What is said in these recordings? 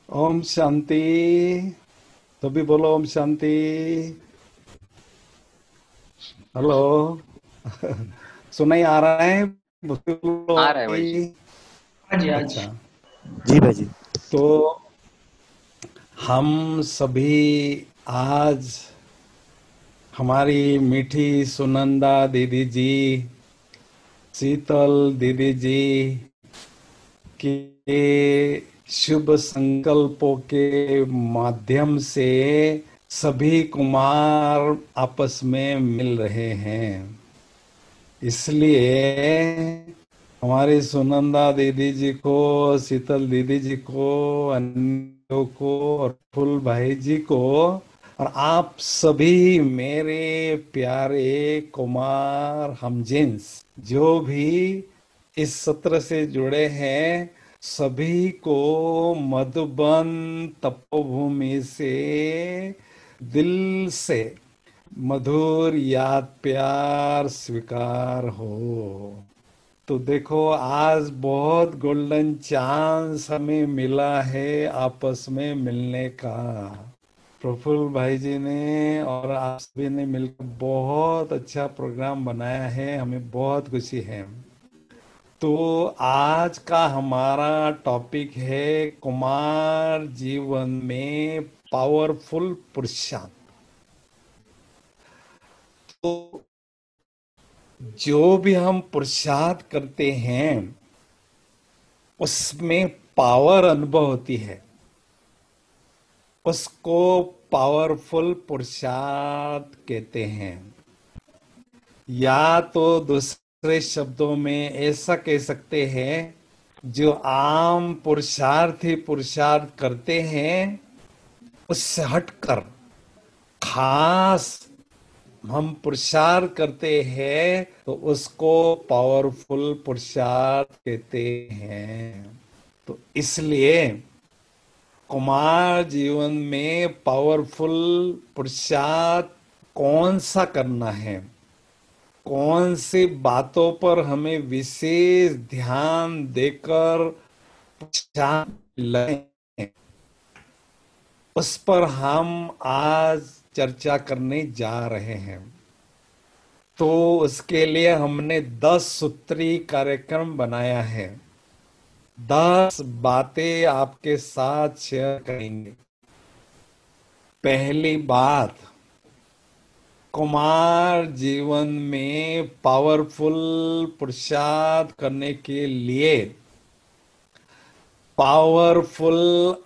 ओम शांति। तो भी बोलो ओम शांति। हेलो। सुनाई आ रहा है? बोलो आ रहा है भाई जी। भाई। हाँ जी, हाँ अच्छा। जी। जी भाई। तो हम सभी आज हमारी मीठी सुनंदा दीदी जी, शीतल दीदी जी के शुभ संकल्पों के माध्यम से सभी कुमार आपस में मिल रहे हैं। इसलिए हमारी सुनंदा दीदी जी को, शीतल दीदी जी को, अन्यों को और फूल भाई जी को और आप सभी मेरे प्यारे कुमार हमजिन्स जो भी इस सत्र से जुड़े हैं, सभी को मधुबन तपोभूमि से दिल से मधुर याद प्यार स्वीकार हो। तो देखो, आज बहुत गोल्डन चांस हमें मिला है आपस में मिलने का। प्रफुल्ल भाई जी ने और आप सभी ने मिलकर बहुत अच्छा प्रोग्राम बनाया है, हमें बहुत खुशी है। तो आज का हमारा टॉपिक है कुमार जीवन में पावरफुल पुरुषार्थ। तो जो भी हम पुरुषार्थ करते हैं उसमें पावर अनुभव होती है, उसको पावरफुल पुरुषार्थ कहते हैं। या तो दूसरे शब्दों में ऐसा कह सकते हैं, जो आम पुरुषार्थी पुरुषार्थ करते हैं उससे हटकर खास हम पुरुषार्थ करते हैं तो उसको पावरफुल पुरुषार्थ कहते हैं। तो इसलिए कुमार जीवन में पावरफुल पुरुषार्थ कौन सा करना है, कौन सी बातों पर हमें विशेष ध्यान देकर पुरुषार्थ लें, उस पर हम आज चर्चा करने जा रहे हैं। तो उसके लिए हमने 10 सूत्री कार्यक्रम बनाया है। 10 बातें आपके साथ शेयर करेंगे। पहली बात, कुमार जीवन में पावरफुल पुरुषार्थ करने के लिए पावरफुल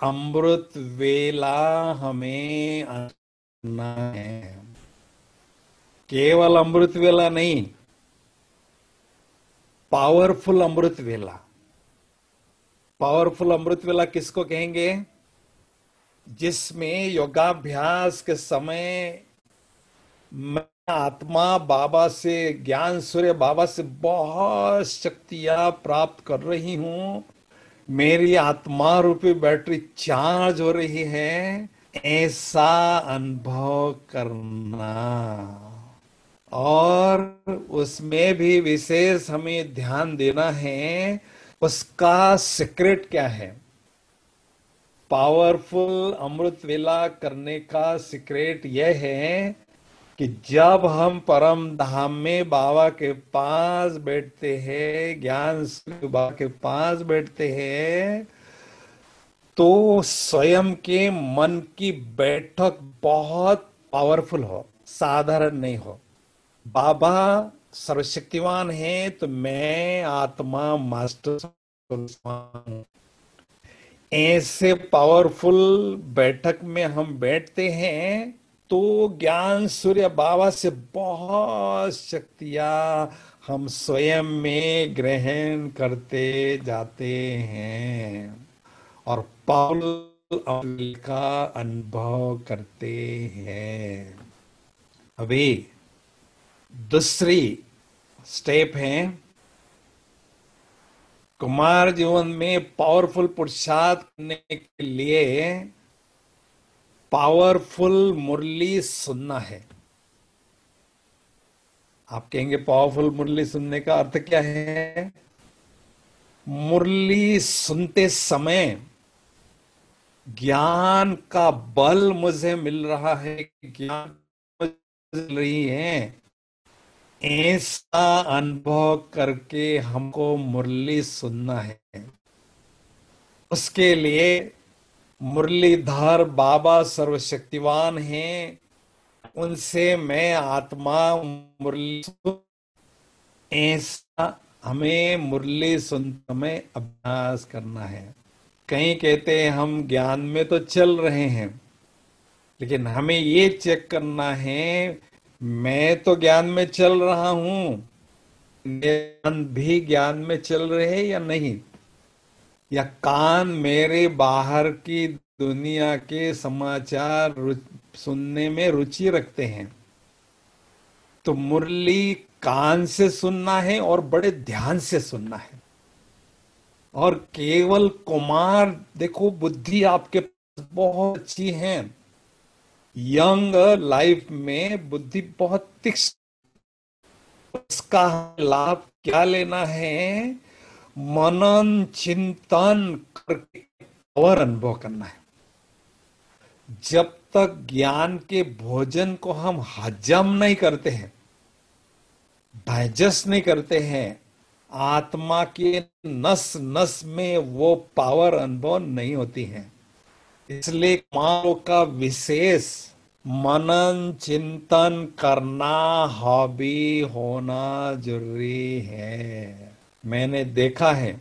अमृत वेला हमें करना है। केवल अमृत वेला नहीं, पावरफुल अमृत वेला। पावरफुल अमृत वेला किसको कहेंगे? जिसमें योगाभ्यास के समय मैं आत्मा बाबा से, ज्ञान सूर्य बाबा से बहुत शक्तियां प्राप्त कर रही हूं, मेरी आत्मा रूपी बैटरी चार्ज हो रही है, ऐसा अनुभव करना। और उसमें भी विशेष हमें ध्यान देना है, उसका सीक्रेट क्या है। पावरफुल अमृत वेला करने का सीक्रेट यह है कि जब हम परम धाम में बाबा के पास बैठते हैं, ज्ञान स्वरूप बाबा के पास बैठते हैं, तो स्वयं के मन की बैठक बहुत पावरफुल हो, साधारण नहीं हो। बाबा सर्वशक्तिवान है तो मैं आत्मा मास्टर हूं। ऐसे पावरफुल बैठक में हम बैठते हैं तो ज्ञान सूर्य बाबा से बहुत शक्तियां हम स्वयं में ग्रहण करते जाते हैं और पावरफुल का अनुभव करते हैं। अभी दूसरी स्टेप है, कुमार जीवन में पावरफुल पुरुषार्थ करने के लिए पावरफुल मुरली सुनना है। आप कहेंगे पावरफुल मुरली सुनने का अर्थ क्या है? मुरली सुनते समय ज्ञान का बल मुझे मिल रहा है, ज्ञान मुझे मिल रही है, ऐसा अनुभव करके हमको मुरली सुनना है। उसके लिए मुरलीधर बाबा सर्वशक्तिवान हैं, उनसे मैं आत्मा मुरली ऐसा हमें मुरली सुनते में अभ्यास करना है। कहीं कहते हैं हम ज्ञान में तो चल रहे हैं, लेकिन हमें ये चेक करना है, मैं तो ज्ञान में चल रहा हूं, ज्ञान भी ज्ञान में चल रहे हैं या नहीं, या कान मेरे बाहर की दुनिया के समाचार सुनने में रुचि रखते हैं। तो मुरली कान से सुनना है और बड़े ध्यान से सुनना है। और केवल कुमार, देखो बुद्धि आपके पास बहुत अच्छी है, यंग लाइफ में बुद्धि बहुत तीक्ष्ण, उसका लाभ क्या लेना है, मनन चिंतन करके और अनुभव करना है। जब तक ज्ञान के भोजन को हम हजम नहीं करते हैं, डाइजेस्ट नहीं करते हैं, आत्मा के नस नस में वो पावर अनुभव नहीं होती है। इसलिए कुमारों का विशेष मनन चिंतन करना, हॉबी होना जरूरी है। मैंने देखा है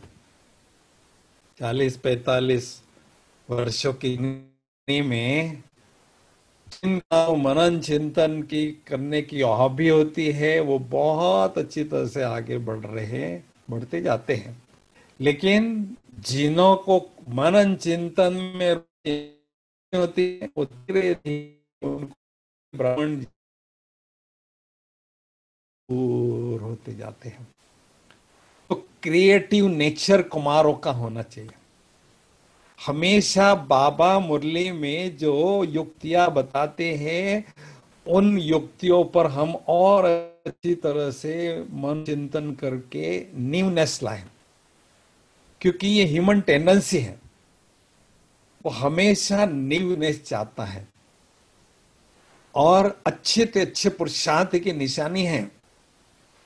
40-45 वर्षों की जिंदगी में, जिनका मनन चिंतन की करने की हॉबी होती है, वो बहुत अच्छी तरह से आगे बढ़ते जाते हैं। लेकिन जिन्हों को मनन चिंतन में रुचि होती है, वो धीरे धीरे उनको ब्राह्मण दूर होते जाते हैं। तो क्रिएटिव नेचर कुमारों का होना चाहिए। हमेशा बाबा मुरली में जो युक्तियां बताते हैं, उन युक्तियों पर हम और अच्छी तरह से मन चिंतन करके न्यूनेस लाएं, क्योंकि ये ह्यूमन टेंडेंसी है, वो हमेशा न्यूनेस चाहता है। और अच्छे से अच्छे पुरुषार्थ की निशानी है,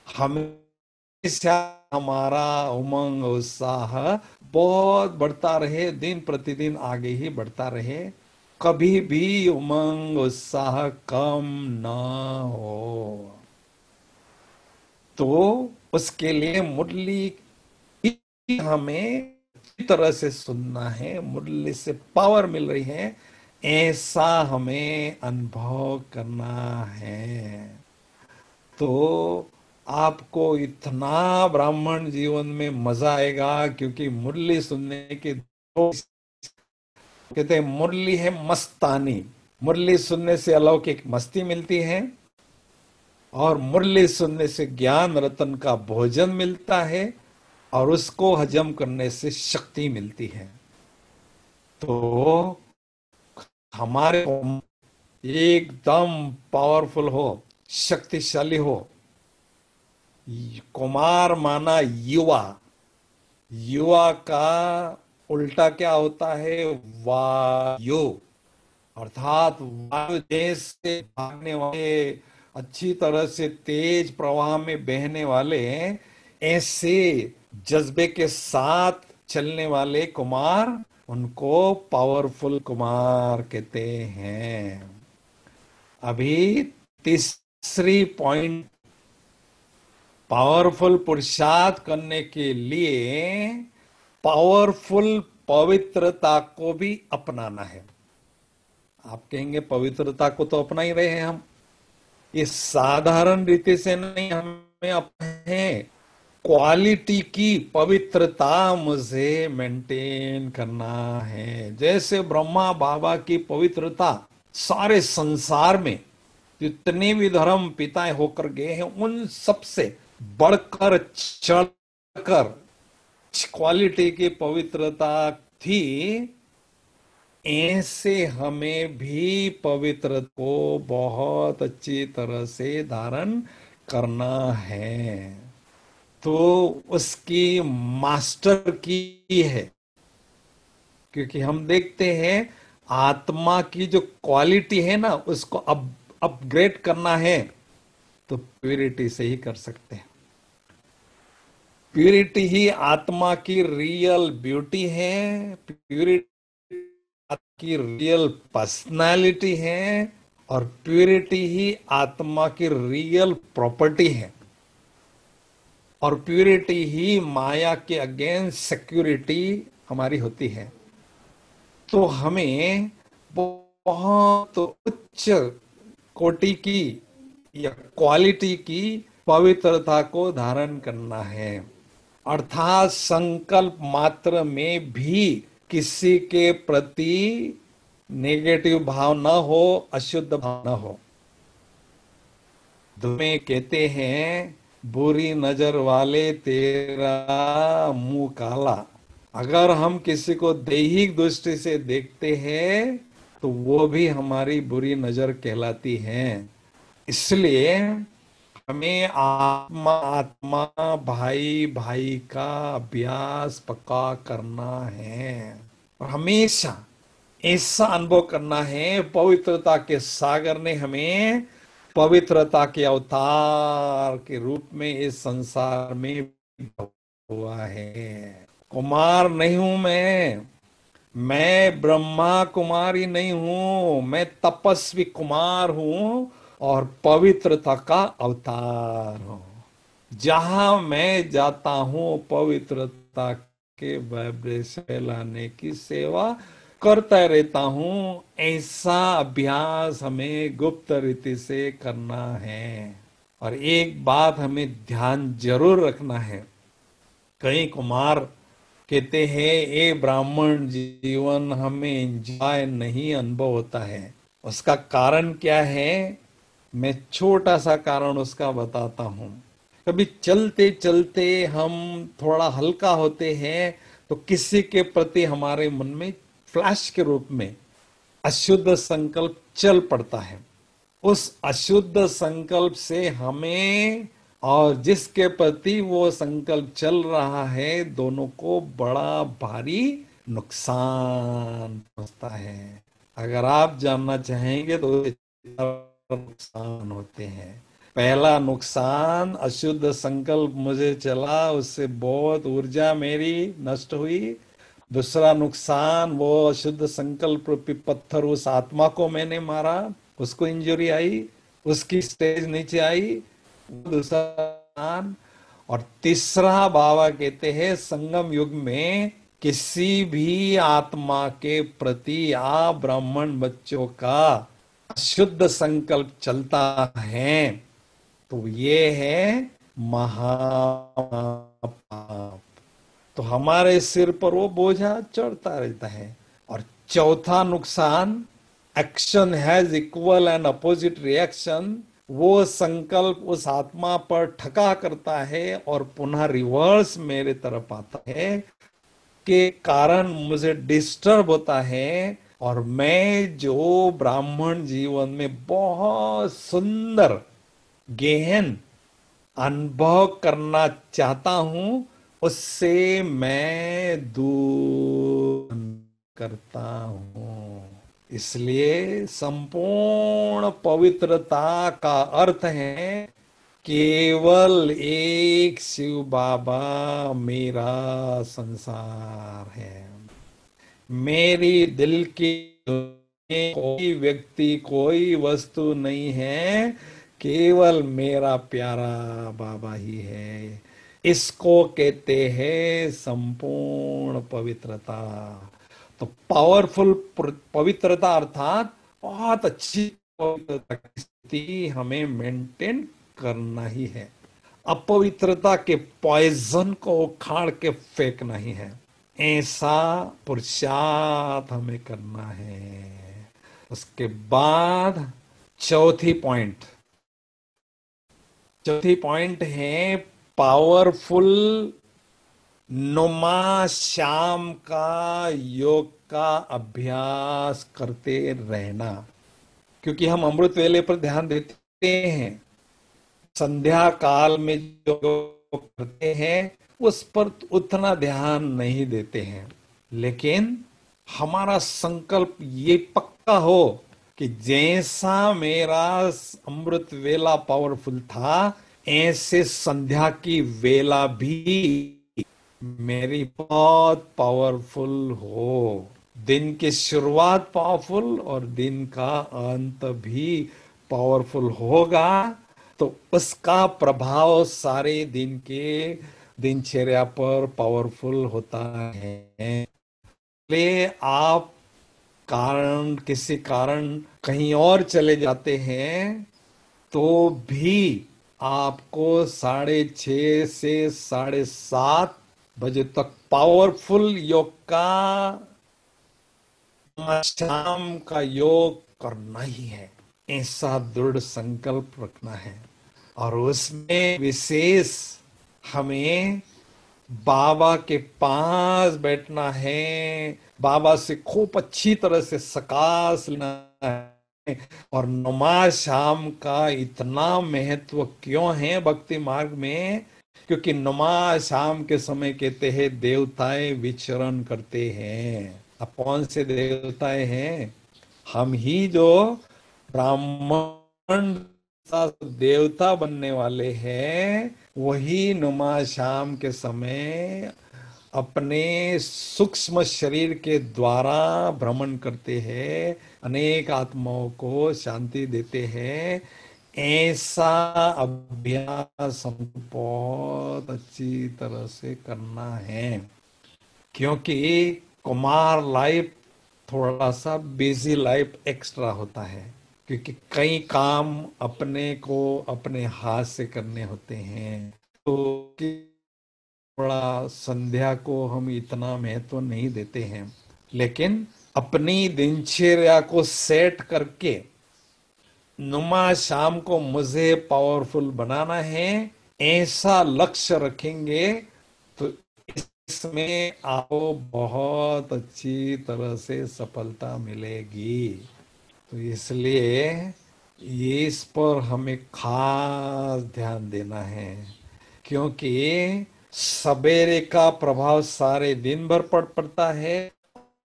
हमेशा हमारा उमंग उत्साह बहुत बढ़ता रहे, दिन प्रतिदिन आगे ही बढ़ता रहे, कभी भी उमंग उत्साह कम ना हो। तो उसके लिए मुरली ही हमें अच्छी तरह से सुनना है, मुरली से पावर मिल रही है, ऐसा हमें अनुभव करना है। तो आपको इतना ब्राह्मण जीवन में मजा आएगा, क्योंकि मुरली सुनने के दो, कहते हैं मुरली है मस्तानी, मुरली सुनने से अलौकिक मस्ती मिलती है, और मुरली सुनने से ज्ञान रतन का भोजन मिलता है, और उसको हजम करने से शक्ति मिलती है। तो हमारे एकदम पावरफुल हो, शक्तिशाली हो। कुमार माना युवा, युवा का उल्टा क्या होता है, वायु, अर्थात वायु जैसे भागने वाले, अच्छी तरह से तेज प्रवाह में बहने वाले, ऐसे जज्बे के साथ चलने वाले कुमार, उनको पावरफुल कुमार कहते हैं। अभी तीसरी पॉइंट, पावरफुल पुरुषार्थ करने के लिए पावरफुल पवित्रता को भी अपनाना है। आप कहेंगे पवित्रता को तो अपना ही रहे हैं हम, ये साधारण रीति से नहीं, हमें अपने क्वालिटी की पवित्रता मुझे मेंटेन करना है। जैसे ब्रह्मा बाबा की पवित्रता सारे संसार में जितने भी धर्म पिताएं होकर गए हैं, उन सबसे बढ़कर चढ़कर क्वालिटी की पवित्रता थी। ऐसे हमें भी पवित्र को बहुत अच्छी तरह से धारण करना है। तो उसकी मास्टर की है, क्योंकि हम देखते हैं आत्मा की जो क्वालिटी है ना, उसको अपग्रेड करना है तो प्यूरिटी से ही कर सकते हैं। प्यूरिटी ही आत्मा की रियल ब्यूटी है, प्यूरिटी की रियल पर्सनालिटी है, और प्यूरिटी ही आत्मा की रियल प्रॉपर्टी है, और प्यूरिटी ही माया के अगेंस्ट सिक्योरिटी हमारी होती है। तो हमें बहुत उच्च कोटि की या क्वालिटी की पवित्रता को धारण करना है, अर्थात संकल्प मात्र में भी किसी के प्रति नेगेटिव भाव न हो, अशुद्ध भाव न हो। में कहते हैं बुरी नजर वाले तेरा मुंह काला। अगर हम किसी को दैहिक दृष्टि से देखते हैं तो वो भी हमारी बुरी नजर कहलाती है। इसलिए हमें आत्मा आत्मा भाई भाई का अभ्यास पक्का करना है, और हमेशा ऐसा अनुभव करना है पवित्रता के सागर ने हमें पवित्रता के अवतार के रूप में इस संसार में हुआ है। कुमार नहीं हूं मैं ब्रह्मा कुमारी नहीं हूं, मैं तपस्वी कुमार हूं और पवित्रता का अवतार हूं। जहां मैं जाता हूं पवित्रता के वाइब्रेशन लाने की सेवा करता रहता हूं। ऐसा अभ्यास हमें गुप्त रीति से करना है। और एक बात हमें ध्यान जरूर रखना है, कई कुमार कहते हैं ये ब्राह्मण जीवन हमें एंजॉय नहीं अनुभव होता है। उसका कारण क्या है, मैं छोटा सा कारण उसका बताता हूं। कभी चलते चलते हम थोड़ा हल्का होते हैं तो किसी के प्रति हमारे मन में फ्लैश के रूप में अशुद्ध संकल्प चल पड़ता है। उस अशुद्ध संकल्प से हमें और जिसके प्रति वो संकल्प चल रहा है, दोनों को बड़ा भारी नुकसान पहुंचता है। अगर आप जानना चाहेंगे तो नुकसान होते हैं। पहला नुकसान, अशुद्ध संकल्प मुझे चला, उससे बहुत ऊर्जा मेरी नष्ट हुई। दूसरा नुकसान, वो अशुद्ध संकल्प रूपी पत्थर उस आत्मा को मैंने मारा, उसको इंजरी आई, उसकी स्टेज नीचे आई, वो दूसरा नुकसान। और तीसरा बाबा कहते हैं संगम युग में किसी भी आत्मा के प्रति आप ब्राह्मण बच्चों का अशुद्ध संकल्प चलता है तो ये है महापाप। तो हमारे सिर पर वो बोझा चढ़ता रहता है। और चौथा नुकसान, action has equal and opposite reaction. वो संकल्प उस आत्मा पर ठका करता है और पुनः रिवर्स मेरे तरफ आता है, के कारण मुझे डिस्टर्ब होता है। और मैं जो ब्राह्मण जीवन में बहुत सुंदर गहन अनुभव करना चाहता हूं, उससे मैं दूर करता हूं। इसलिए संपूर्ण पवित्रता का अर्थ है केवल एक शिव बाबा मेरा संसार है। मेरी दिल की कोई व्यक्ति कोई वस्तु नहीं है, केवल मेरा प्यारा बाबा ही है। इसको कहते हैं संपूर्ण पवित्रता। तो पावरफुल पवित्रता अर्थात बहुत अच्छी पवित्रता की स्थिति हमें मेंटेन करना ही है। अपवित्रता के पॉइजन को उखाड़ के फेंकना ही है। ऐसा पुरुषार्थ हमें करना है। उसके बाद चौथी पॉइंट है पावरफुल नुमा श्याम का योग का अभ्यास करते रहना। क्योंकि हम अमृत वेले पर ध्यान देते हैं, संध्या काल में जो करते हैं उस पर उतना ध्यान नहीं देते हैं, लेकिन हमारा संकल्प ये पक्का हो कि जैसा मेरा अमृत वेला पावरफुल था, ऐसे संध्या की वेला भी मेरी बहुत पावरफुल हो। दिन की शुरुआत पावरफुल और दिन का अंत भी पावरफुल होगा, तो उसका प्रभाव सारे दिन के दिनचर्या पर पावरफुल होता है। ले आप किसी कारण कहीं और चले जाते हैं, तो भी आपको 6:30 से 7:30 तक पावरफुल योग का, शाम का योग करना ही है। ऐसा दृढ़ संकल्प रखना है। और उसमें विशेष हमें बाबा के पास बैठना है, बाबा से खूब अच्छी तरह से सकाश लेना है। और नमाज शाम का इतना महत्व क्यों है भक्ति मार्ग में? क्योंकि नमाज शाम के समय कहते हैं देवताएं विचरण करते हैं। अब कौन से देवताएं हैं? हम ही जो ब्राह्मण देवता बनने वाले हैं, वही नमाज शाम के समय अपने सूक्ष्म शरीर के द्वारा भ्रमण करते हैं, अनेक आत्माओं को शांति देते हैं। ऐसा अभ्यास हमको बहुत अच्छी तरह से करना है, क्योंकि कुमार लाइफ थोड़ा सा बिजी लाइफ एक्स्ट्रा होता है, क्योंकि कई काम अपने को अपने हाथ से करने होते हैं। तो थोड़ा संध्या को हम इतना महत्व नहीं देते हैं, लेकिन अपनी दिनचर्या को सेट करके नुमा शाम को मुझे पावरफुल बनाना है, ऐसा लक्ष्य रखेंगे, तो इसमें आपको बहुत अच्छी तरह से सफलता मिलेगी। तो इसलिए ये इस पर हमें खास ध्यान देना है, क्योंकि सवेरे का प्रभाव सारे दिन भर पड़ता है,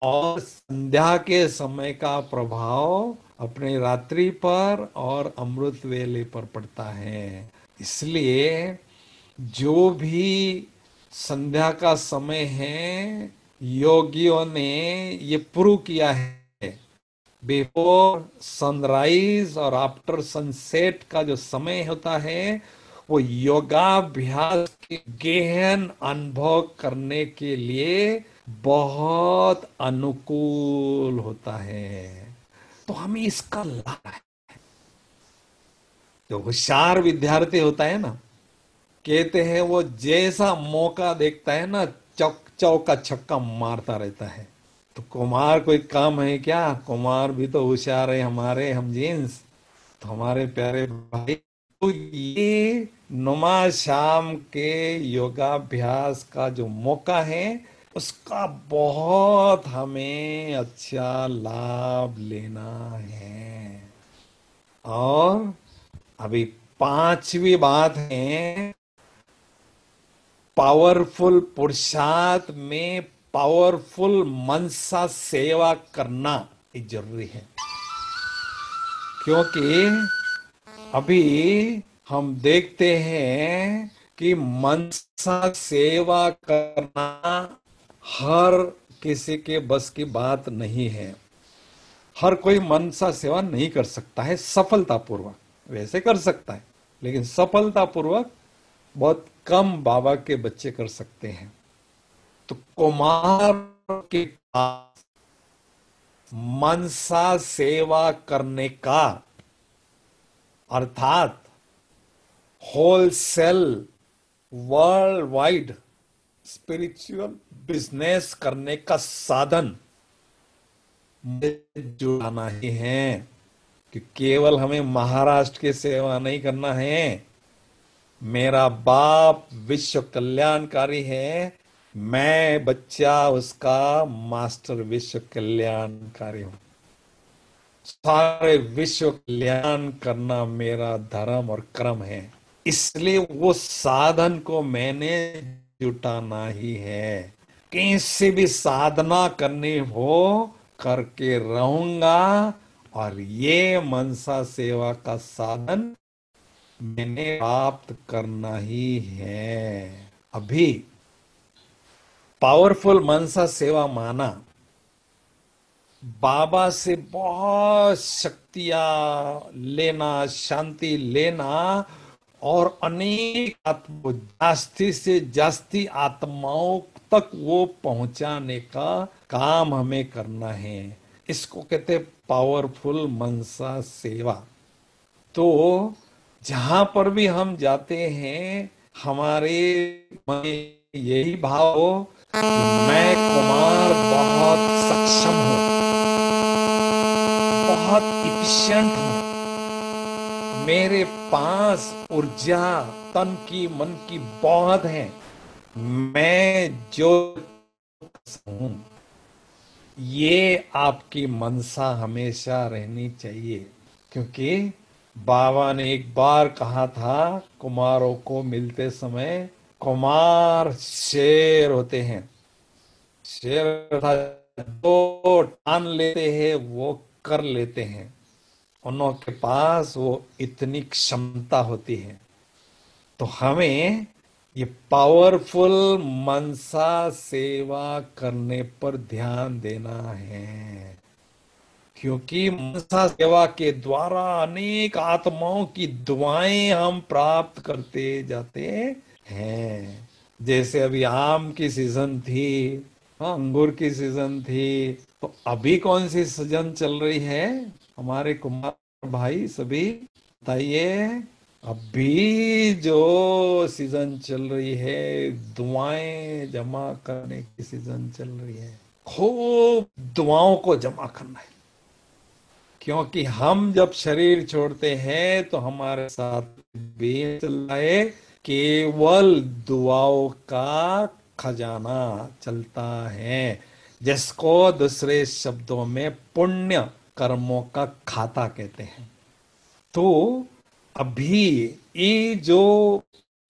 और संध्या के समय का प्रभाव अपने रात्रि पर और अमृत वेले पर पड़ता है। इसलिए जो भी संध्या का समय है, योगियों ने ये प्रूव किया है। बिफोर सनराइज और आफ्टर सनसेट का जो समय होता है, वो योगाभ्यास के गहन अनुभव करने के लिए बहुत अनुकूल होता है। तो हमें इसका लाभ है। जो होशियार विद्यार्थी होता है ना, कहते हैं वो जैसा मौका देखता है ना, चौका छक्का मारता रहता है। तो कुमार कोई काम है क्या? कुमार भी तो होशियार है हमारे, हम जींस। तो हमारे प्यारे भाई, तो ये नुमा शाम के योगाभ्यास का जो मौका है, उसका बहुत हमें अच्छा लाभ लेना है। और अभी पांचवी बात है, पावरफुल पुरुषार्थ में पावरफुल मनसा सेवा करना ये जरूरी है। क्योंकि अभी हम देखते हैं कि मनसा सेवा करना हर किसी के बस की बात नहीं है। हर कोई मनसा सेवा नहीं कर सकता है सफलतापूर्वक। वैसे कर सकता है, लेकिन सफलतापूर्वक बहुत कम बाबा के बच्चे कर सकते हैं। तो कुमार के पास मनसा सेवा करने का, अर्थात wholesale world wide spiritual business करने का साधन जुड़ाना ही है। कि केवल हमें महाराष्ट्र की सेवा नहीं करना है। मेरा बाप विश्व कल्याणकारी है, मैं बच्चा उसका मास्टर विश्व कल्याणकारी हूं। सारे विश्व कल्याण करना मेरा धर्म और कर्म है। इसलिए वो साधन को मैंने जुटाना ही है, कैसे भी साधना करनी हो करके रहूंगा, और ये मनसा सेवा का साधन मैंने प्राप्त करना ही है। अभी पावरफुल मनसा सेवा माना, बाबा से बहुत शक्तियां लेना, शांति लेना, और अनेक जास्ती से जास्ती आत्माओं तक वो पहुंचाने का काम हमें करना है। इसको कहते हैं पावरफुल मनसा सेवा। तो जहां पर भी हम जाते हैं, हमारे मन में यही भाव हो कि मैं कुमार बहुत सक्षम हूं, बहुत इफिशिएंट हूं, मेरे पास ऊर्जा तन की मन की बहुत है, मैं जो हूं। ये आपकी मनसा हमेशा रहनी चाहिए। क्योंकि बाबा ने एक बार कहा था कुमारों को मिलते समय, कुमार शेर होते हैं। शेर अर्थात जो ठान लेते हैं वो कर लेते हैं, उनके पास वो इतनी क्षमता होती है। तो हमें ये पावरफुल मनसा सेवा करने पर ध्यान देना है। क्योंकि मनसा सेवा के द्वारा अनेक आत्माओं की दुआएं हम प्राप्त करते जाते हैं। जैसे अभी आम की सीजन थी, हाँ, अंगूर की सीजन थी, तो अभी कौन सी सीजन चल रही है हमारे कुमार भाई सभी बताइए। अभी जो सीजन चल रही है, दुआएं जमा करने की सीजन चल रही है। खूब दुआओं को जमा करना है। क्योंकि हम जब शरीर छोड़ते हैं तो हमारे साथ भी चल रहा है, केवल दुआओं का खजाना चलता है, जिसको दूसरे शब्दों में पुण्य कर्मों का खाता कहते हैं। तो अभी ये जो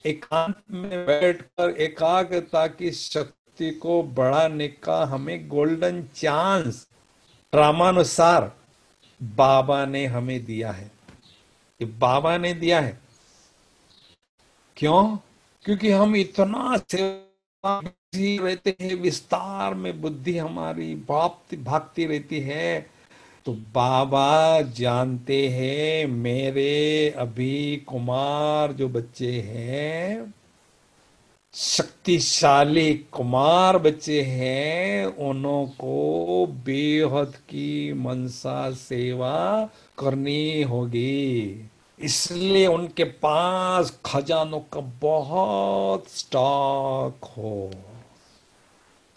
एकांत में बैठकर एकाग्रता की शक्ति को बढ़ाने का हमें गोल्डन चांस ड्रामानुसार बाबा ने हमें दिया है। ये बाबा ने दिया है। क्यों? क्योंकि हम इतना सेवा में रहते हैं, विस्तार में बुद्धि हमारी भागती भागती रहती है। तो बाबा जानते हैं मेरे अभी कुमार जो बच्चे हैं, शक्तिशाली कुमार बच्चे हैं, उनको बेहद की मनसा सेवा करनी होगी। इसलिए उनके पास खजानों का बहुत स्टॉक हो।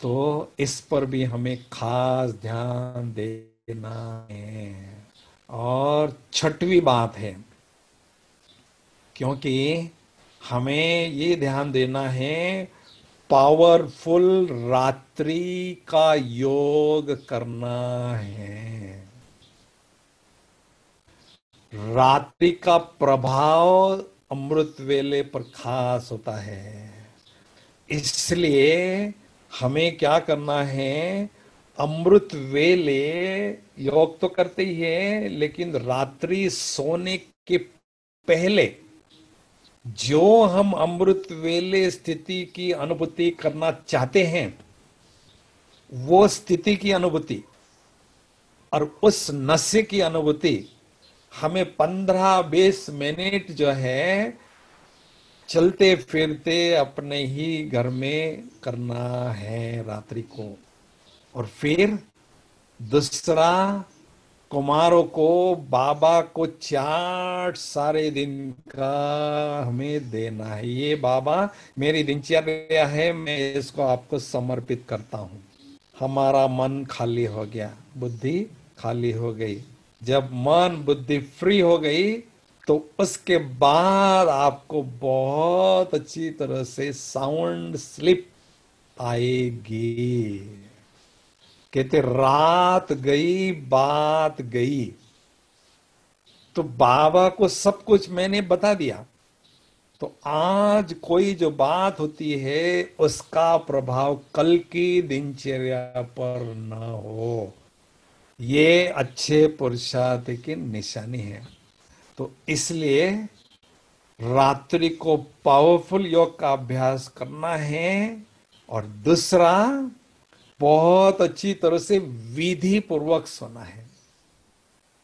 तो इस पर भी हमें खास ध्यान देना है। और छठवीं बात है, क्योंकि हमें ये ध्यान देना है, पावरफुल रात्रि का योग करना है। रात्रि का प्रभाव अमृत वेले पर खास होता है। इसलिए हमें क्या करना है, अमृत वेले योग तो करते ही है, लेकिन रात्रि सोने के पहले जो हम अमृत वेले स्थिति की अनुभूति करना चाहते हैं, वो स्थिति की अनुभूति और उस नशे की अनुभूति हमें 15-20 मिनट जो है चलते फिरते अपने ही घर में करना है रात्रि को। और फिर दूसरा, कुमारों को बाबा को चार्ट सारे दिन का हमें देना है। ये बाबा मेरी दिनचर्या है, मैं इसको आपको समर्पित करता हूँ। हमारा मन खाली हो गया, बुद्धि खाली हो गई। जब मन बुद्धि फ्री हो गई तो उसके बाद आपको बहुत अच्छी तरह से साउंड स्लिप आएगी। कहते रात गई बात गई। तो बाबा को सब कुछ मैंने बता दिया, तो आज कोई जो बात होती है उसका प्रभाव कल की दिनचर्या पर न हो, ये अच्छे पुरुषार्थ की निशानी है। तो इसलिए रात्रि को पावरफुल योग का अभ्यास करना है। और दूसरा, बहुत अच्छी तरह से विधि पूर्वक सोना है।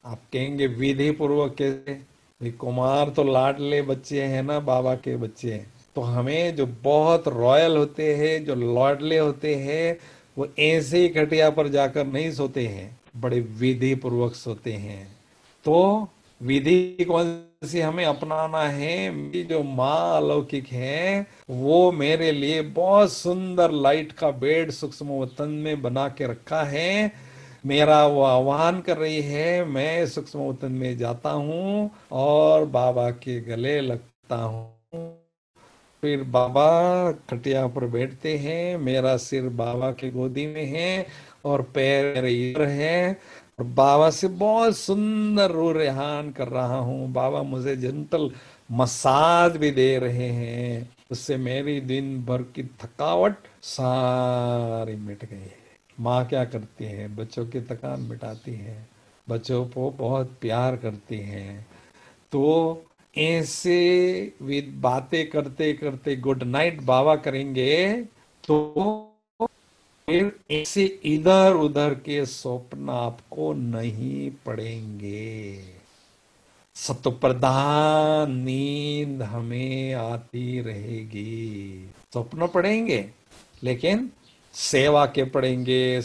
आप कहेंगे विधि पूर्वक कैसे? भाई कुमार तो लाडले बच्चे हैं ना, बाबा के बच्चे हैं। तो हमें जो बहुत रॉयल होते हैं, जो लाडले होते हैं, वो ऐसे ही खटिया पर जाकर नहीं सोते हैं, बड़े विधि पूर्वक सोते हैं। तो विधि कौन सी हमें अपनाना है? मेरी जो माँ अलौकिक है वो मेरे लिए बहुत सुंदर लाइट का बेड सूक्ष्म वतन में बना के रखा है। मेरा वो आह्वान कर रही है, मैं सूक्ष्म वतन में जाता हूँ और बाबा के गले लगता हूँ। फिर बाबा खटिया पर बैठते हैं, मेरा सिर बाबा के गोदी में है और पैर मेरे इधर है, और बाबा से बहुत सुंदर रू रेहान कर रहा हूँ। बाबा मुझे जेंटल मसाज भी दे रहे हैं, उससे मेरी दिन भर की थकावट सारी मिट गई है। माँ क्या करती है? बच्चों की थकान मिटाती है, बच्चों को बहुत प्यार करती है। तो ऐसे बातें करते करते गुड नाइट बाबा करेंगे तो फिर ऐसे इधर उधर के स्वप्न आपको नहीं पड़ेंगे। सतो प्रधान नींद हमें आती रहेगी। स्वप्न पड़ेंगे लेकिन सेवा के पड़ेंगे,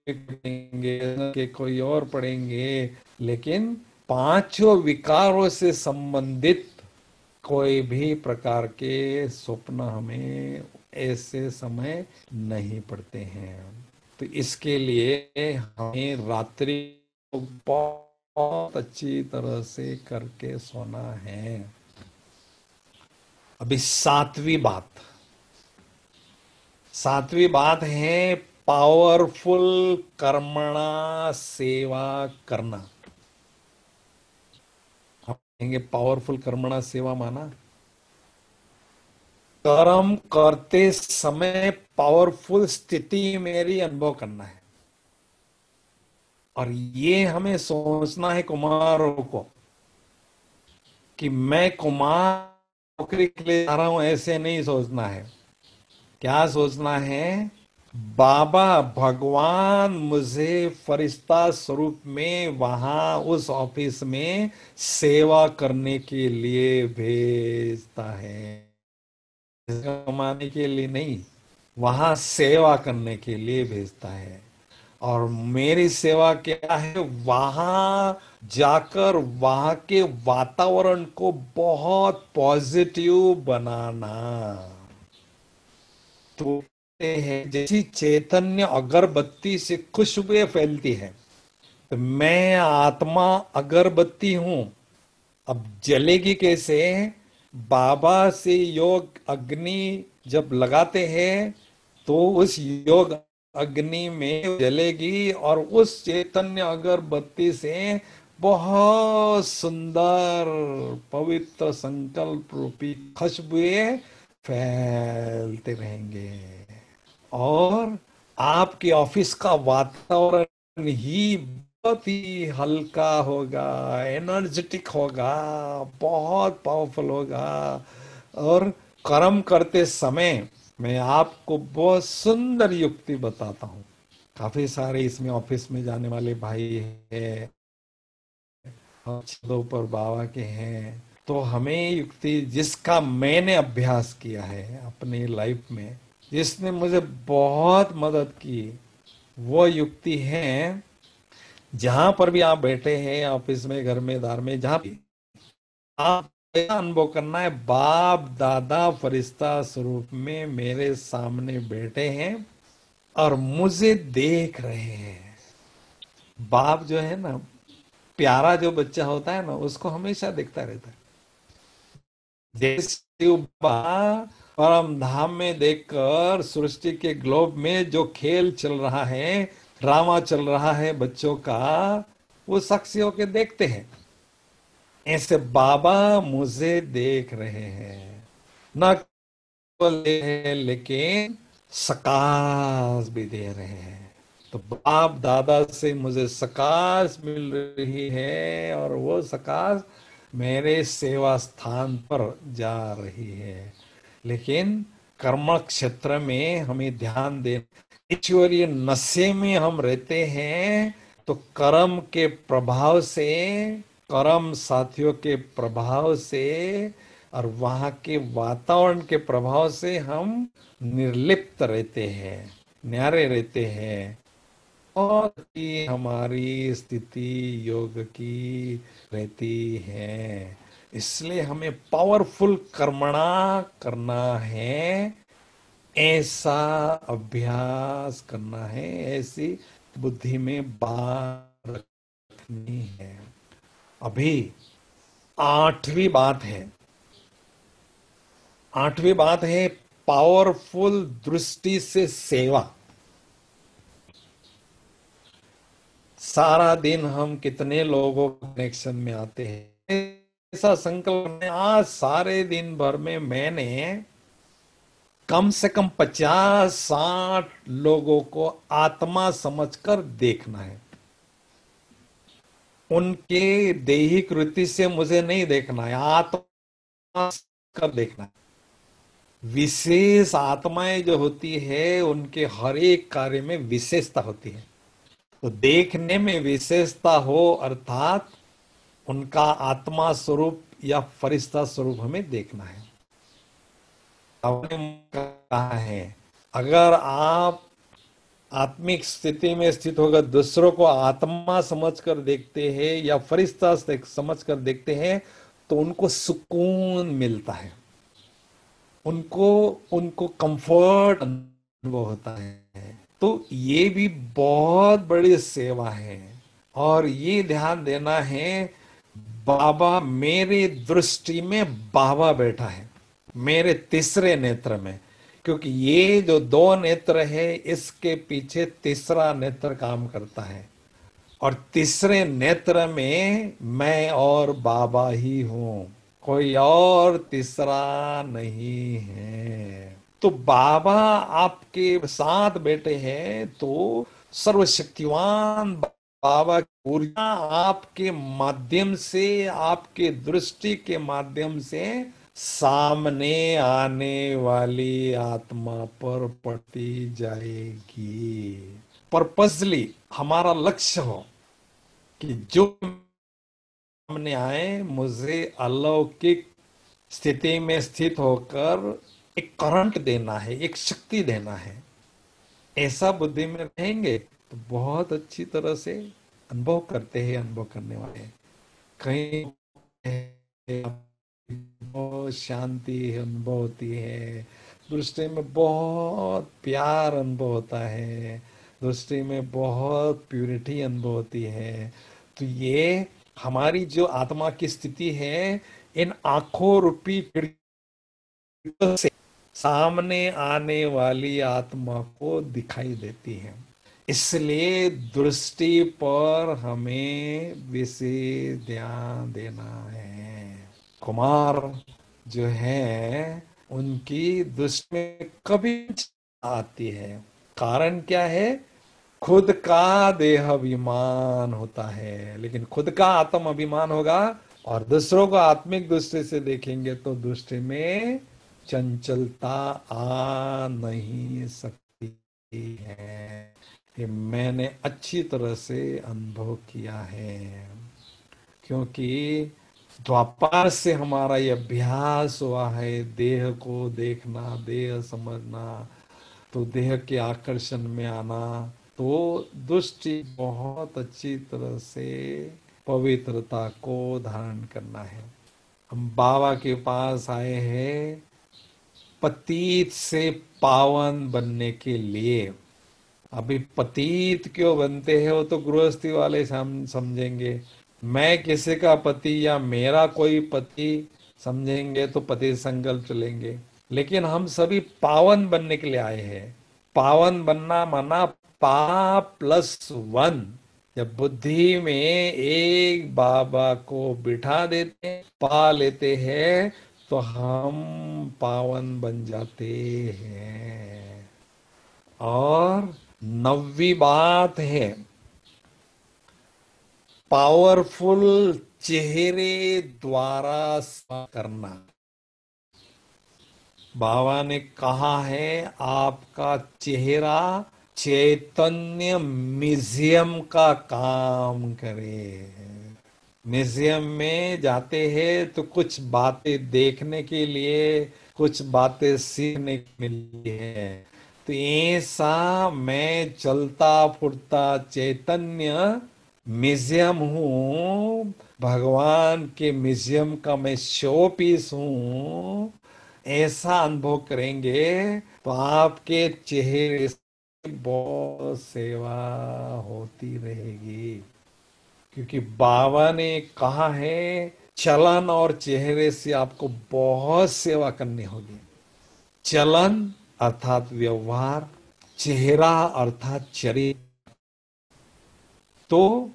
पड़ेंगे के कोई और पड़ेंगे, लेकिन पांचों विकारों से संबंधित कोई भी प्रकार के स्वप्न हमें ऐसे समय नहीं पड़ते हैं। तो इसके लिए हमें रात्रि को बहुत अच्छी तरह से करके सोना है। अभी सातवीं बात है पावरफुल कर्मणा सेवा करना। हम कहेंगे पावरफुल कर्मणा सेवा माना कर्म करते समय पावरफुल स्थिति मेरी अनुभव करना है। और ये हमें सोचना है कुमारों को कि मैं कुमार नौकरी के लिए जा रहा हूं, ऐसे नहीं सोचना है। क्या सोचना है? बाबा भगवान मुझे फरिश्ता स्वरूप में वहां उस ऑफिस में सेवा करने के लिए भेजता है, कमाने के लिए नहीं, वहां सेवा करने के लिए भेजता है। और मेरी सेवा क्या है? वहां जाकर वहां के वातावरण को बहुत पॉजिटिव बनाना। तो कहते हैं जैसी चैतन्य अगरबत्ती से खुशबुएं फैलती है, तो मैं आत्मा अगरबत्ती हूं। अब जलेगी कैसे? बाबा से योग अग्नि जब लगाते हैं तो उस योग अग्नि में जलेगी और उस चैतन्य अगरबत्ती से बहुत सुंदर पवित्र संकल्प रूपी खुशबुएं फैलते रहेंगे। और आपके ऑफिस का वातावरण ही बहुत ही हल्का होगा, एनर्जेटिक होगा, बहुत पावरफुल होगा। और कर्म करते समय मैं आपको बहुत सुंदर युक्ति बताता हूँ। काफी सारे इसमें ऑफिस में जाने वाले भाई हैं, छतों पर बाबा के हैं। तो हमें युक्ति जिसका मैंने अभ्यास किया है अपनी लाइफ में, जिसने मुझे बहुत मदद की, वो युक्ति है जहां पर भी आप बैठे हैं, ऑफिस में, घर में, दार में, जहां भी आप अनुभव करना है, बाप दादा फरिश्ता स्वरूप में मेरे सामने बैठे हैं और मुझे देख रहे हैं। बाप जो है ना, प्यारा जो बच्चा होता है ना, उसको हमेशा देखता रहता है। जैसे परम धाम में देखकर सृष्टि के ग्लोब में जो खेल चल रहा है, ड्रामा चल रहा है बच्चों का, वो साक्षी होके देखते हैं। ऐसे बाबा मुझे देख रहे हैं, न केवल देख रहे हैं, लेकिन सकाश भी दे रहे हैं। तो बाप दादा से मुझे सकाश मिल रही है, और वो सकाश मेरे सेवा स्थान पर जा रही है। लेकिन कर्म क्षेत्र में हमें ध्यान दे, ईश्वरीय नशे में हम रहते हैं, तो कर्म के प्रभाव से, कर्म साथियों के प्रभाव से, और वहां के वातावरण के प्रभाव से हम निर्लिप्त रहते हैं, न्यारे रहते हैं, और की हमारी स्थिति योग की रहती है। इसलिए हमें पावरफुल कर्मणा करना है, ऐसा अभ्यास करना है, ऐसी बुद्धि में बात रखनी है। अभी आठवीं बात है, आठवीं बात है पावरफुल दृष्टि से सेवा। सारा दिन हम कितने लोगों कनेक्शन में आते हैं, ऐसा संकल्प है, आज सारे दिन भर में मैंने कम से कम 50-60 लोगों को आत्मा समझकर देखना है। उनके देही कृति से मुझे नहीं देखना है, आत्मा कर देखना है। विशेष आत्माएं जो होती है, उनके हर एक कार्य में विशेषता होती है। तो देखने में विशेषता हो, अर्थात उनका आत्मा स्वरूप या फरिश्ता स्वरूप हमें देखना है। आपने कहा है, अगर आप आत्मिक स्थिति में स्थित होकर दूसरों को आत्मा समझकर देखते हैं या फरिश्ता समझकर देखते हैं, तो उनको सुकून मिलता है, उनको उनको कंफर्ट अनुभव होता है। तो ये भी बहुत बड़ी सेवा है, और ये ध्यान देना है, बाबा मेरे दृष्टि में बाबा बैठा है, मेरे तीसरे नेत्र में। क्योंकि ये जो दो नेत्र है, इसके पीछे तीसरा नेत्र काम करता है, और तीसरे नेत्र में मैं और बाबा ही हूं, कोई और तीसरा नहीं है। तो बाबा आपके साथ बैठे हैं, तो सर्वशक्तिवान बाबा की ऊर्जा आपके माध्यम से, आपके दृष्टि के माध्यम से सामने आने वाली आत्मा पर पड़ती जाएगी। पर्पसली हमारा लक्ष्य हो कि जो सामने आए, मुझे अलौकिक स्थिति में स्थित होकर एक करंट देना है, एक शक्ति देना है। ऐसा बुद्धि में रहेंगे तो बहुत अच्छी तरह से अनुभव करते हैं, अनुभव करने वाले। कहीं बहुत शांति अनुभव होती है, दृष्टि में बहुत प्यार अनुभव होता है, दृष्टि में बहुत प्यूरिटी अनुभव होती है। तो ये हमारी जो आत्मा की स्थिति है, इन आंखों रूपी खिड़कियों से सामने आने वाली आत्मा को दिखाई देती है। इसलिए दृष्टि पर हमें विशेष ध्यान देना है। कुमार जो है, उनकी दृष्टि में कभी आती है, कारण क्या है? खुद का देह अभिमान होता है, लेकिन खुद का आत्म अभिमान होगा और दूसरों को आत्मिक दृष्टि से देखेंगे तो दृष्टि में चंचलता आ नहीं सकती है। ये मैंने अच्छी तरह से अनुभव किया है, क्योंकि द्वापर से हमारा ये अभ्यास हुआ है, देह को देखना, देह समझना, तो देह के आकर्षण में आना, तो दृष्टि बहुत अच्छी तरह से पवित्रता को धारण करना है। हम बाबा के पास आए हैं पतित से पावन बनने के लिए। अभी पतित क्यों बनते हैं, वो तो गृहस्थी वाले समझेंगे। मैं किसी का पति या मेरा कोई पति समझेंगे तो पति संकल्प चलेंगे। लेकिन हम सभी पावन बनने के लिए आए हैं। पावन बनना माना पा+1, जब बुद्धि में एक बाबा को बिठा देते हैं, पा लेते हैं, तो हम पावन बन जाते हैं। और नवी बात है, पावरफुल चेहरे द्वारा सेवा करना। बाबा ने कहा है आपका चेहरा चैतन्य म्यूजियम का काम करे। म्यूजियम में जाते हैं तो कुछ बातें देखने के लिए, कुछ बातें सीखने को मिलती है। तो ऐसा मैं चलता फुरता चैतन्य म्यूजियम हूँ, भगवान के म्यूजियम का मैं शो पीस हूँ। ऐसा अनुभव करेंगे तो आपके चेहरे से बहुत सेवा होती रहेगी। क्योंकि बाबा ने कहा है चलन और चेहरे से आपको बहुत सेवा करनी होगी। चलन अर्थात व्यवहार, चेहरा अर्थात चरित्र। तो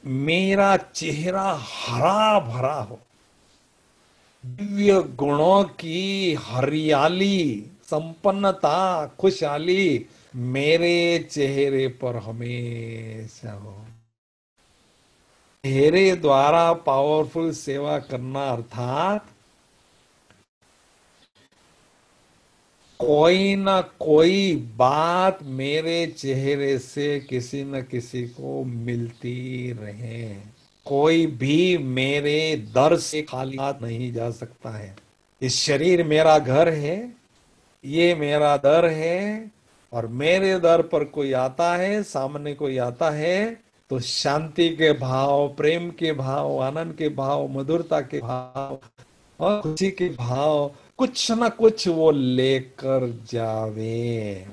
मेरा चेहरा हरा भरा हो, दिव्य गुणों की हरियाली, संपन्नता, खुशहाली मेरे चेहरे पर हमेशा हो। चेहरे द्वारा पावरफुल सेवा करना अर्थात कोई ना कोई बात मेरे चेहरे से किसी न किसी को मिलती रहे। कोई भी मेरे दर से खाली हाथ नहीं जा सकता है। इस शरीर मेरा घर है, ये मेरा दर है, और मेरे दर पर कोई आता है, सामने कोई आता है, तो शांति के भाव, प्रेम के भाव, आनंद के भाव, मधुरता के भाव और खुशी के भाव कुछ ना कुछ वो लेकर जावे।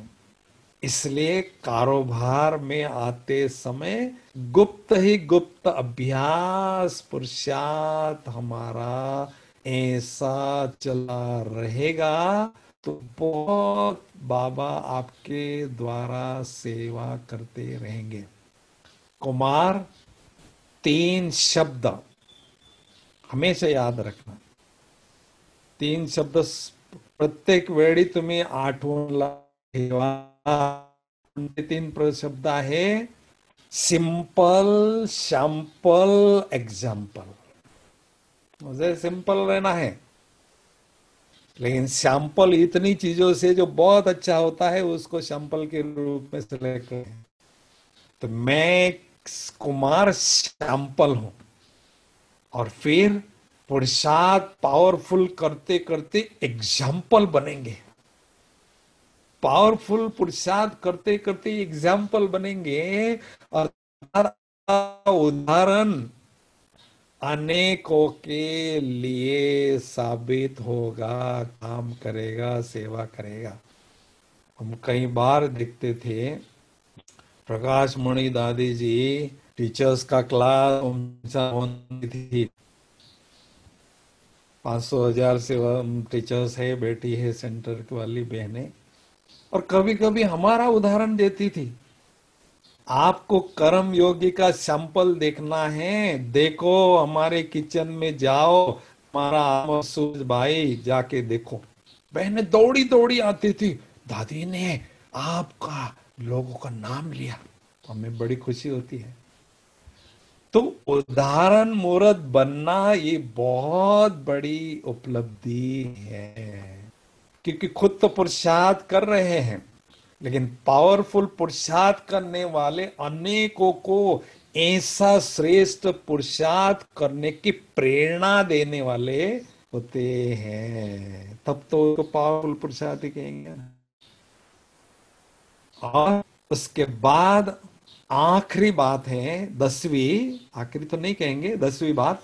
इसलिए कारोबार में आते समय गुप्त ही गुप्त अभ्यास पुरुषार्थ हमारा ऐसा चला रहेगा, तो बहुत बाबा आपके द्वारा सेवा करते रहेंगे। कुमार, तीन शब्द हमेशा याद रखना। तीन शब्द प्रत्येक वेळी तुम्ही आठवण ठेवा। ते तीन शब्द आहे सिंपल, सैंपल, एग्जाम्पल। मुझे सिंपल रहना है, लेकिन सैंपल इतनी चीजों से जो बहुत अच्छा होता है उसको सैंपल के रूप में सिलेक्ट करें। तो मैं कुमार सैंपल हूं, और फिर पुरुषार्थ पावरफुल करते करते एग्जाम्पल बनेंगे। पावरफुल पुरुषार्थ करते करते एग्जाम्पल बनेंगे, और उदाहरण अनेकों के लिए साबित होगा, काम करेगा, सेवा करेगा। हम कई बार देखते थे प्रकाश मणि दादी जी टीचर्स का क्लास होती थी। 500,000 से टीचर्स है, बेटी है, सेंटर वाली बहनें, और कभी कभी हमारा उदाहरण देती थी। आपको कर्म योगी का सैंपल देखना है, देखो हमारे किचन में जाओ, हमारा सूरज भाई जाके देखो। बहनें दौड़ी दौड़ी आती थी, दादी ने आपका लोगों का नाम लिया, हमें बड़ी खुशी होती है। तो उदाहरण मूर्त बनना ये बहुत बड़ी उपलब्धि है। क्योंकि खुद तो पुरुषार्थ कर रहे हैं, लेकिन पावरफुल पुरुषार्थ करने वाले अनेकों को ऐसा श्रेष्ठ पुरुषार्थ करने की प्रेरणा देने वाले होते हैं। तब तो पावरफुल पुरुषार्थ ही कहेंगे। और उसके बाद आखिरी बात है, 10वीं, आखिरी तो नहीं कहेंगे, 10वीं बात,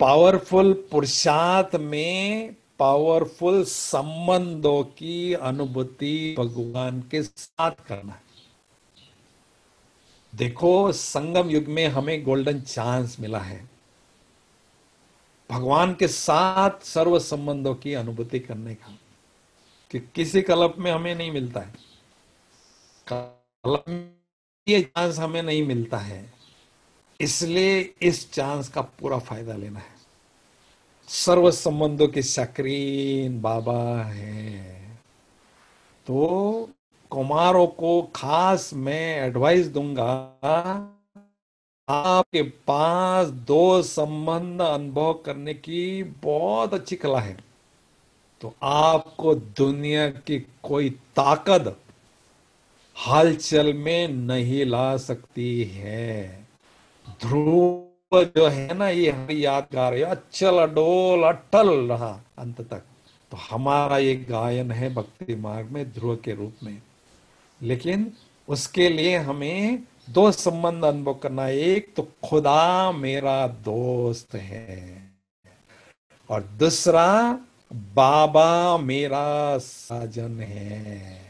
पावरफुल पुरुषार्थ में पावरफुल संबंधों की अनुभूति भगवान के साथ करना है। देखो संगम युग में हमें गोल्डन चांस मिला है भगवान के साथ सर्व संबंधों की अनुभूति करने का, कि किसी कल्प में हमें नहीं मिलता है। कल्प ये चांस हमें नहीं मिलता है, इसलिए इस चांस का पूरा फायदा लेना है। सर्व संबंधों के शक्रीन बाबा हैं, तो कुमारों को खास मैं एडवाइस दूंगा, आपके पास दो संबंध अनुभव करने की बहुत अच्छी कला है, तो आपको दुनिया की कोई ताकत हलचल में नहीं ला सकती है। ध्रुव जो है ना, ये हमें यादगार है, अचल अडोल अटल रहा अंत तक। तो हमारा ये गायन है भक्ति मार्ग में ध्रुव के रूप में। लेकिन उसके लिए हमें दो संबंध अनुभव करना है। एक तो खुदा मेरा दोस्त है, और दूसरा बाबा मेरा साजन है।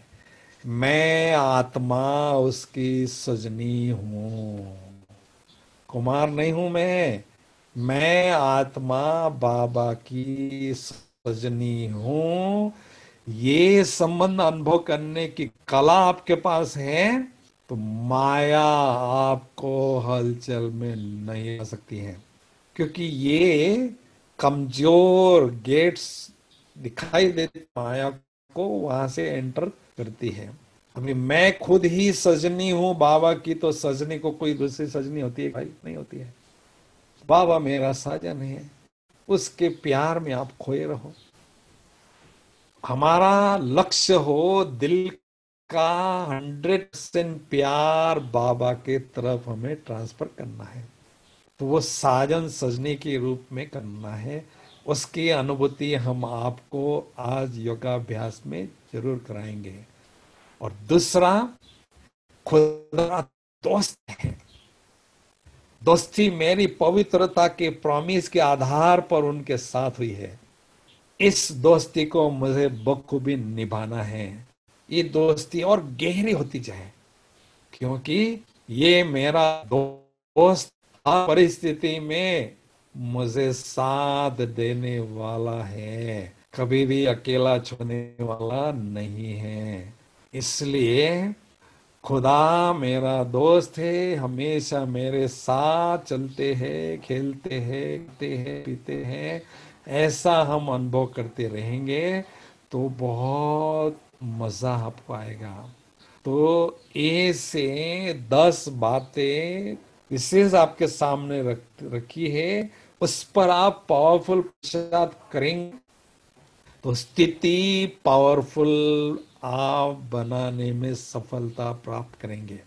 मैं आत्मा उसकी सजनी हूं, कुमार नहीं हूं मैं आत्मा बाबा की सजनी हूं। ये संबंध अनुभव करने की कला आपके पास है, तो माया आपको हलचल में नहीं आ सकती है, क्योंकि ये कमजोर गेट्स दिखाई देती माया को, वहां से एंटर करती है। अभी मैं खुद ही सजनी हूं बाबा की, तो सजनी को कोई दूसरी सजनी होती है भाई? नहीं होती है। बाबा मेरा साजन है, उसके प्यार में आप खोए रहो। हमारा लक्ष्य हो दिल का 100% प्यार बाबा के तरफ हमें ट्रांसफर करना है, तो वो साजन सजने के रूप में करना है। उसकी अनुभूति हम आपको आज योगाभ्यास में जरूर कराएंगे। और दूसरा, खुदा दोस्त है। दोस्ती मेरी पवित्रता के प्रॉमिस के आधार पर उनके साथ हुई है। इस दोस्ती को मुझे बखूबी निभाना है। ये दोस्ती और गहरी होती जाए, क्योंकि ये मेरा दोस्त हर परिस्थिति में मुझे साथ देने वाला है, कभी भी अकेला छोड़ने वाला नहीं है। इसलिए खुदा मेरा दोस्त है, हमेशा मेरे साथ चलते हैं, खेलते हैं, खाते हैं, पीते हैं। ऐसा हम अनुभव करते रहेंगे तो बहुत मजा आपको आएगा। तो ए से 10 बातें विशेष आपके सामने रखी है, उस पर आप पावरफुल पुरुषार्थ करेंगे तो स्थिति पावरफुल आप बनाने में सफलता प्राप्त करेंगे।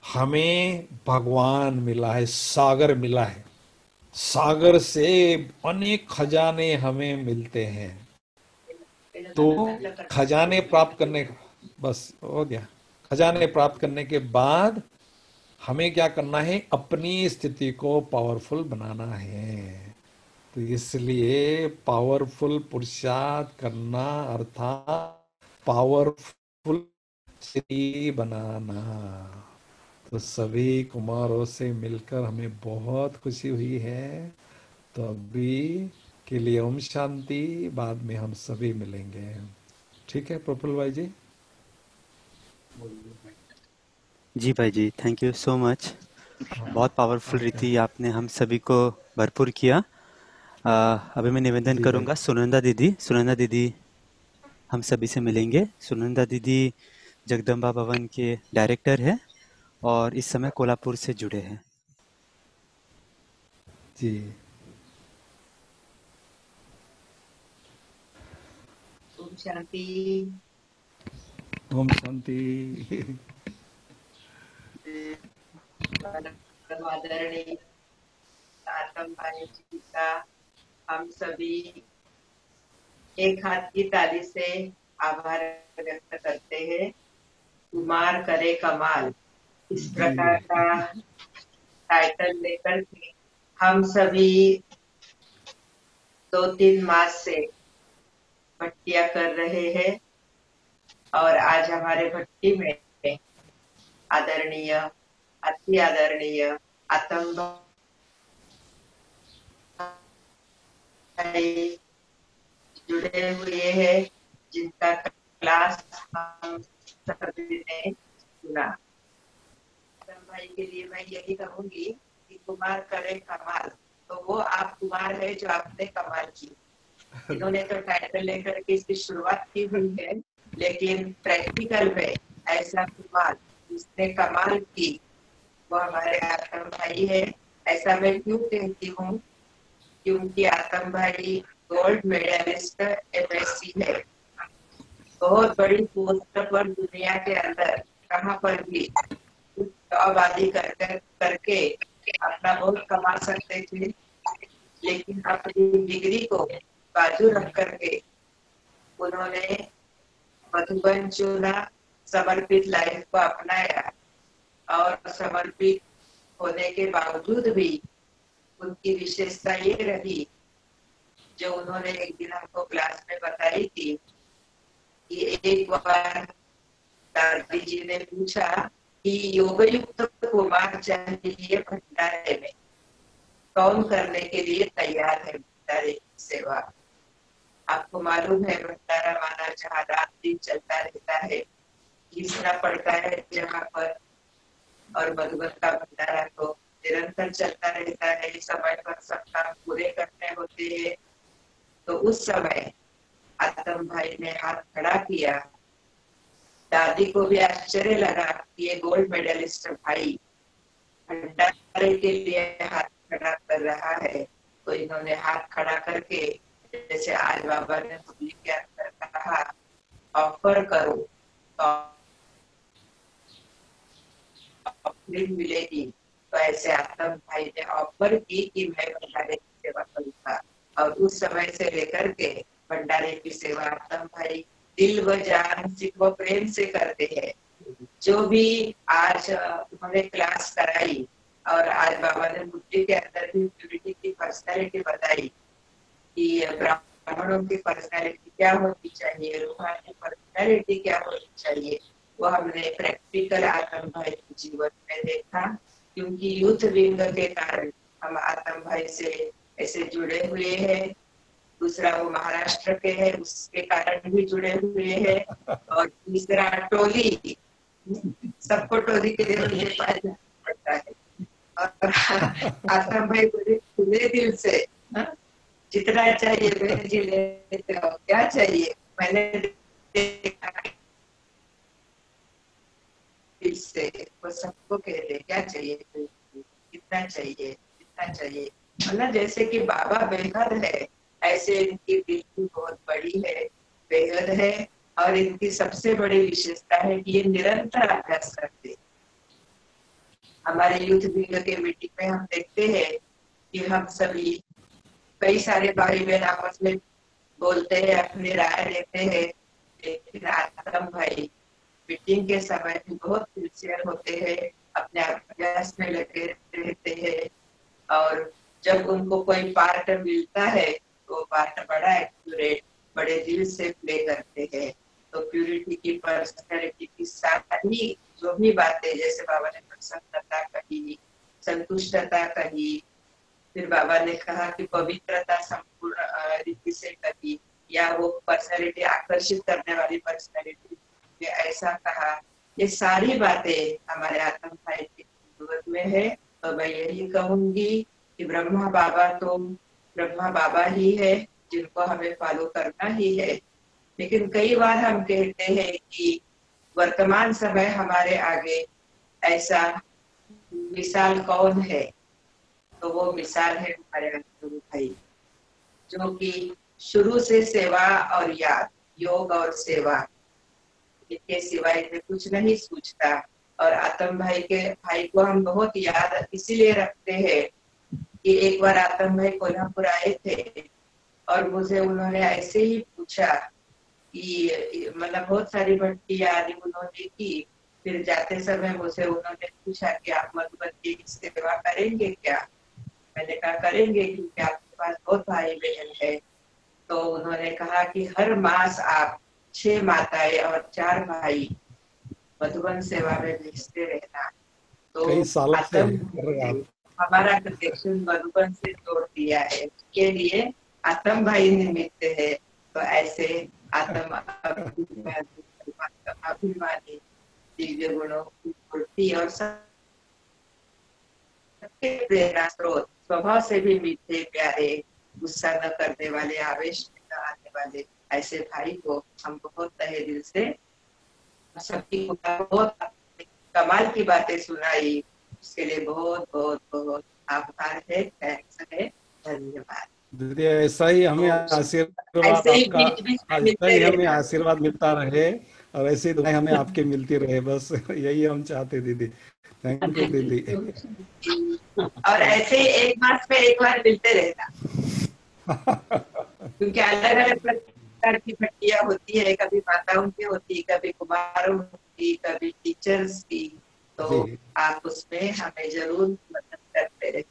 हमें भगवान मिला है, सागर मिला है, सागर से अनेक खजाने हमें मिलते हैं। तो खजाने प्राप्त करने, बस हो गया। खजाने प्राप्त करने के बाद हमें क्या करना है? अपनी स्थिति को पावरफुल बनाना है। तो इसलिए पावरफुल पुरुषार्थ करना अर्थात पावरफुल स्थिति बनाना। तो सभी कुमारों से मिलकर हमें बहुत खुशी हुई है। तो अभी के लिए ओम शांति, बाद में हम सभी मिलेंगे। ठीक है प्रफुल्ल भाई जी? जी भाई जी, थैंक यू सो मच। बहुत पावरफुल ओके। रीति आपने हम सभी को भरपूर किया। अभी मैं निवेदन जी भाई। करूंगा, सुनंदा दीदी हम सभी से मिलेंगे। सुनंदा दीदी जगदम्बा भवन के डायरेक्टर है और इस समय कोल्हापुर से जुड़े हैं। जी। ओम शांति। ओम शांति। आदरणीय आतम भाई जी का हम सभी एक हाथ की ताली से आभार व्यक्त करते हैं। कुमार करे कमाल, इस जी। प्रकार का टाइटल लेकर के हम सभी 2-3 मास से भट्टियां कर रहे हैं, और आज हमारे भट्टी में आदरणीय, अति आदरणीय आतम भाई जुड़े हुए हैं, जिनका क्लास हम सभी ने सुना। भाई के लिए मैं यही कहूंगी कि कुमार करे कमाल। तो वो आप कुमार है जो आपने कमाल की। इन्होंने तो टाइटल लेकर के इसकी शुरुआत की हुई है, लेकिन प्रैक्टिकल में ऐसा कुमार जिसने कमाल की वो हमारे आतम भाई है। ऐसा मैं क्यों कहती हूँ? क्योंकि आतम भाई गोल्ड मेडलिस्ट एमएससी है। बहुत बड़ी पोस्ट पर दुनिया के अंदर कहाँ पर भी जॉब आदि करके अपना बहुत कमा सकते थे, लेकिन अपनी डिग्री को बाजू रख करके उन्होंने मधुबन चुना, समर्पित लाइफ को अपनाया। और समर्पित होने के बावजूद भी उनकी विशेषता ये रही, जो उन्होंने एक दिन हमको क्लास में बताई थी कि एक बार दादी जी ने पूछा कि योग युक्त कुमार चाहिए भंडारे में, कौन करने के लिए तैयार है भंडारे की सेवा? आपको मालूम है भंडारा माना जहाँ रात दिन चलता रहता है, घिसना पड़ता है जहाँ पर, और मधुबन का भंडारा तो निरंतर चलता रहता है, समय पर सब काम पूरे करने होते हैं। तो उस समय आतम भाई ने हाथ खड़ा किया। दादी को भी आश्चर्य लगा कि ये गोल्ड मेडलिस्ट भाई भंडारे के लिए हाथ खड़ा कर रहा है। तो इन्होंने हाथ खड़ा करके, जैसे आज बाबा ने मुरली के अंदर कहा, ऑफर करो तो ऑफरिंग मिलेगी। तो ऐसे आतम भाई ने ऑफर की कि मैं भंडारे की सेवा करूंगा। और उस समय से लेकर के भंडारे की सेवा आतम भाई दिल व जान सिख व प्रेम से करते हैं। जो भी आज उन्होंने क्लास कराई और आज बाबा ने मुरली के अंदर भी प्यूरिटी की पर्सनैलिटी बताई कि ब्राह्मणों की पर्सनैलिटी क्या होनी चाहिए, रूहानी पर्सनैलिटी क्या होनी चाहिए, वो हमने प्रैक्टिकल आतम भाई के जीवन में देखा। क्योंकि यूथ विंग के कारण हम आतम भाई से ऐसे जुड़े हुए हैं। दूसरा वो महाराष्ट्र के हैं, उसके कारण भी जुड़े हुए हैं। और तीसरा टोली, सबको टोली के लिए मुझे पास जाना पड़ता है। और आतम भाई मुझे खुले दिल से जितना चाहिए बहन जी लेते हो, क्या चाहिए मैंने देखा दिल से, वो सबको कह दे क्या चाहिए, कितना चाहिए, कितना चाहिए। मतलब जैसे कि बाबा बेहद है, ऐसे इनकी दिल भी बहुत बड़ी है, बेहद है। और इनकी सबसे बड़ी विशेषता है कि ये निरंतर अभ्यास करते। हमारे यूथ विंग के मीटिंग में हम देखते हैं कि हम सभी कई सारे भाई बहन आपस में बोलते हैं, अपनी राय देते हैं, लेकिन आतम भाई मीटिंग के समय भी बहुत सिंसियर होते हैं, अपने अभ्यास में लगे रहते हैं। और जब उनको कोई पार्ट मिलता है तो पार्ट बड़ा एक्यूरेट, बड़े दिल से प्ले करते हैं। तो प्यूरिटी की, पर्सनैलिटी की सारी जो भी बातें, जैसे बाबा ने प्रसन्नता कही, संतुष्टता कही, फिर बाबा ने कहा कि पवित्रता संपूर्ण रीति से कही, या वो पर्सनैलिटी आकर्षित करने वाली पर्सनैलिटी ने ऐसा कहा, ये सारी बातें हमारे आतम भाई की जरूरत में है। तो मैं यही कहूंगी कि ब्रह्मा बाबा तो ब्रह्मा बाबा ही है, जिनको हमें फॉलो करना ही है। लेकिन कई बार हम कहते हैं कि वर्तमान समय हमारे आगे ऐसा मिसाल कौन है? तो वो मिसाल है हमारे आतम भाई, जो कि शुरू से सेवा और याद, योग और सेवा, इनके सिवाय इन्हें कुछ नहीं सूझता। और आतम भाई को हम बहुत याद इसीलिए रखते हैं कि एक बार आतम भाई कोल्हापुर आए थे और मुझे उन्होंने ऐसे ही पूछा कि मतलब बहुत सारी भक्ति आदि उन्होंने की। फिर जाते समय मुझे उन्होंने पूछा कि आप मधुबन की सेवा करेंगे क्या? मैंने कहा करेंगे, क्योंकि आपके पास बहुत भाई बहन है। तो उन्होंने कहा कि हर मास आप 6 माताएं और 4 भाई मधुबन सेवा में भेजते रहना। कई तो सालों से आतम कर रहे हैं आप। हमारा कनेक्शन मधुबन से जोड़ दिया है, उसके लिए आतम भाई निमित्त है। तो ऐसे आतम अभिमानी दिव्य गुणों की पूर्ति और सबके प्रेरणा स्रोत, स्वभाव से भी मीठे प्यारे, गुस्सा न करने वाले, आवेश में न आने वाले ऐसे भाई को हम बहुत तहे दिल से सबकी बहुत कमाल की बातें सुनाई, उसके लिए बहुत बहुत बहुत आभार है, थैंक्स है, धन्यवाद। दीदी ऐसा ही हमें तो आशीर्वाद ऐसे ही आपका, बीच बीच में ऐसा मिलते ही हमें रहना। आशीर्वाद मिलता रहे और ऐसी दुआएं हमें आपके मिलती रहे, बस यही हम चाहते दीदी। थैंक यू दीदी। और ऐसे ही एक मास में एक बार मिलते रहना, क्योंकि अलग अलग प्रकार की भट्टियां होती है, कभी माताओं की होती, कभी कुमारों की, कभी टीचर्स की, तो जी आप उसमें हमें जरूर मदद करते रहे।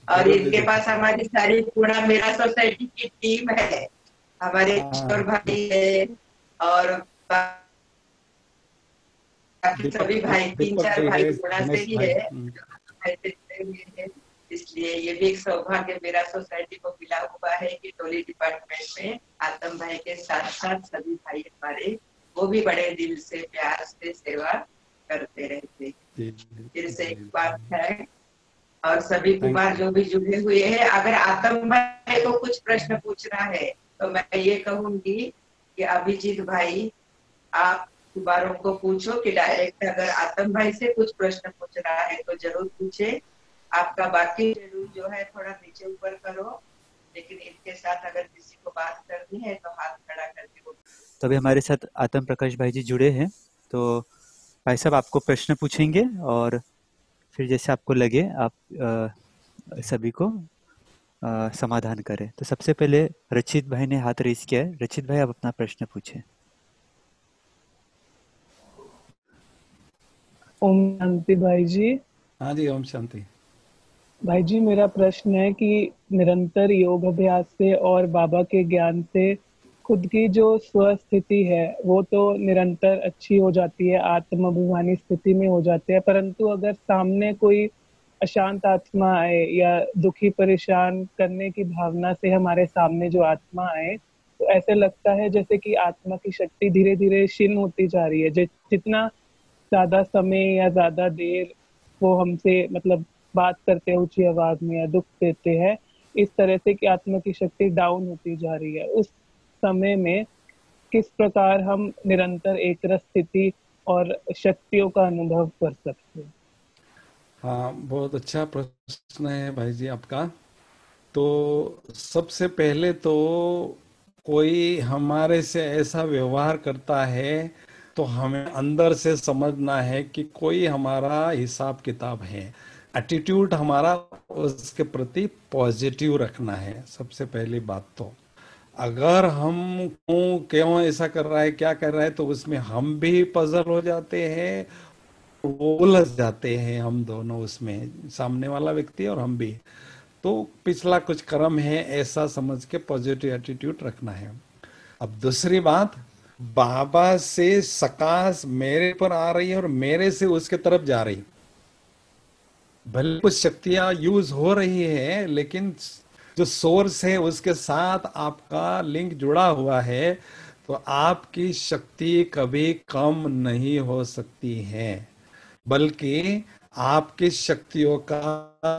और जरूर इनके दीदी। पास हमारी सारी पूरा मेरा सोसाइटी की टीम है, हमारे किशोर हाँ भाई है और बाकी दीपक सभी भाई, तीन दीपक चार भाई भाई है, गुणा से गणेश ही भाई। है, इसलिए ये भी एक सौभाग्य मेरा सोसाइटी को मिला हुआ है कि टोली डिपार्टमेंट में आतम भाई के साथ साथ सभी भाई हमारे वो भी बड़े दिल से प्यार से सेवा करते रहते हैं। जी फिर से जी एक बात है, और सभी थैंक कुमार यू। जो भी जुड़े हुए हैं, अगर आतम भाई को कुछ प्रश्न पूछना है तो मैं ये कहूंगी कि अभिजीत भाई आप कुमारों को पूछो कि डायरेक्ट अगर आतम भाई से कुछ प्रश्न पूछ रहा है तो जरूर पूछे। आपका बाकी शेड्यूल जो है थोड़ा नीचे ऊपर करो, लेकिन इनके साथ अगर किसी को बात करनी है तो हाथ खड़ा करके वो। तो अभी हमारे साथ आतम प्रकाश भाई जी जुड़े हैं, तो भाई साहब आपको प्रश्न पूछेंगे और फिर जैसे आपको लगे आप सभी को समाधान करें। तो सबसे पहले रचित भाई ने हाथ रेज किया है। रचित भाई आप अपना प्रश्न पूछें। ओम शांति भाई जी। हाँ जी ओम शांति। भाई जी मेरा प्रश्न है कि निरंतर योग अभ्यास से और बाबा के ज्ञान से खुद की जो स्वस्थिति है वो तो निरंतर अच्छी हो जाती है, आत्माभिमानी स्थिति में हो जाते हैं, परंतु अगर सामने कोई अशांत आत्मा आए या दुखी परेशान करने की भावना से हमारे सामने जो आत्मा आए, तो ऐसे लगता है जैसे कि आत्मा की शक्ति धीरे धीरे क्षीण होती जा रही है। जितना ज्यादा समय या ज्यादा देर वो हमसे मतलब बात करते हैं ऊंची आवाज में या दुख देते हैं, इस तरह से कि आत्मा की शक्ति डाउन होती जा रही है। उस समय में किस प्रकार हम निरंतर एक रस स्थिति और शक्तियों का अनुभव कर सकते हैं? हाँ बहुत अच्छा प्रश्न है भाई जी आपका। तो सबसे पहले तो कोई हमारे से ऐसा व्यवहार करता है तो हमें अंदर से समझना है कि कोई हमारा हिसाब किताब है। एटीट्यूड हमारा उसके प्रति पॉजिटिव रखना है सबसे पहली बात। तो अगर हम क्यों क्यों ऐसा कर रहा है, क्या कर रहा है, तो उसमें हम भी पजल हो जाते हैं, वो उलझ जाते हैं हम दोनों उसमें, सामने वाला व्यक्ति और हम भी। तो पिछला कुछ कर्म है ऐसा समझ के पॉजिटिव एटीट्यूड रखना है। अब दूसरी बात, बाबा से सकाश मेरे पर आ रही है और मेरे से उसके तरफ जा रही, भले कुछ शक्तियां यूज हो रही है लेकिन जो सोर्स है उसके साथ आपका लिंक जुड़ा हुआ है, तो आपकी शक्ति कभी कम नहीं हो सकती है, बल्कि आपकी शक्तियों का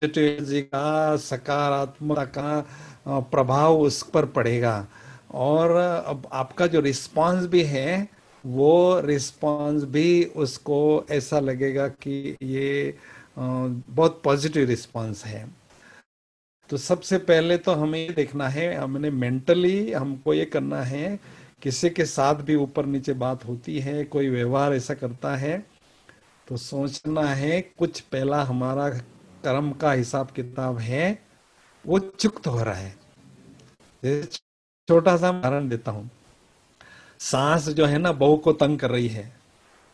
जी का सकारात्मक का प्रभाव उस पर पड़ेगा। और अब आपका जो रिस्पांस भी है वो रिस्पांस भी उसको ऐसा लगेगा कि ये बहुत पॉजिटिव रिस्पांस है। तो सबसे पहले तो हमें ये देखना है, हमने मेंटली हमको ये करना है, किसी के साथ भी ऊपर नीचे बात होती है, कोई व्यवहार ऐसा करता है, तो सोचना है कुछ पहला हमारा कर्म का हिसाब किताब है वो चुक्त हो रहा है। जैसे छोटा सा उदाहरण देता हूँ, सास जो है ना बहू को तंग कर रही है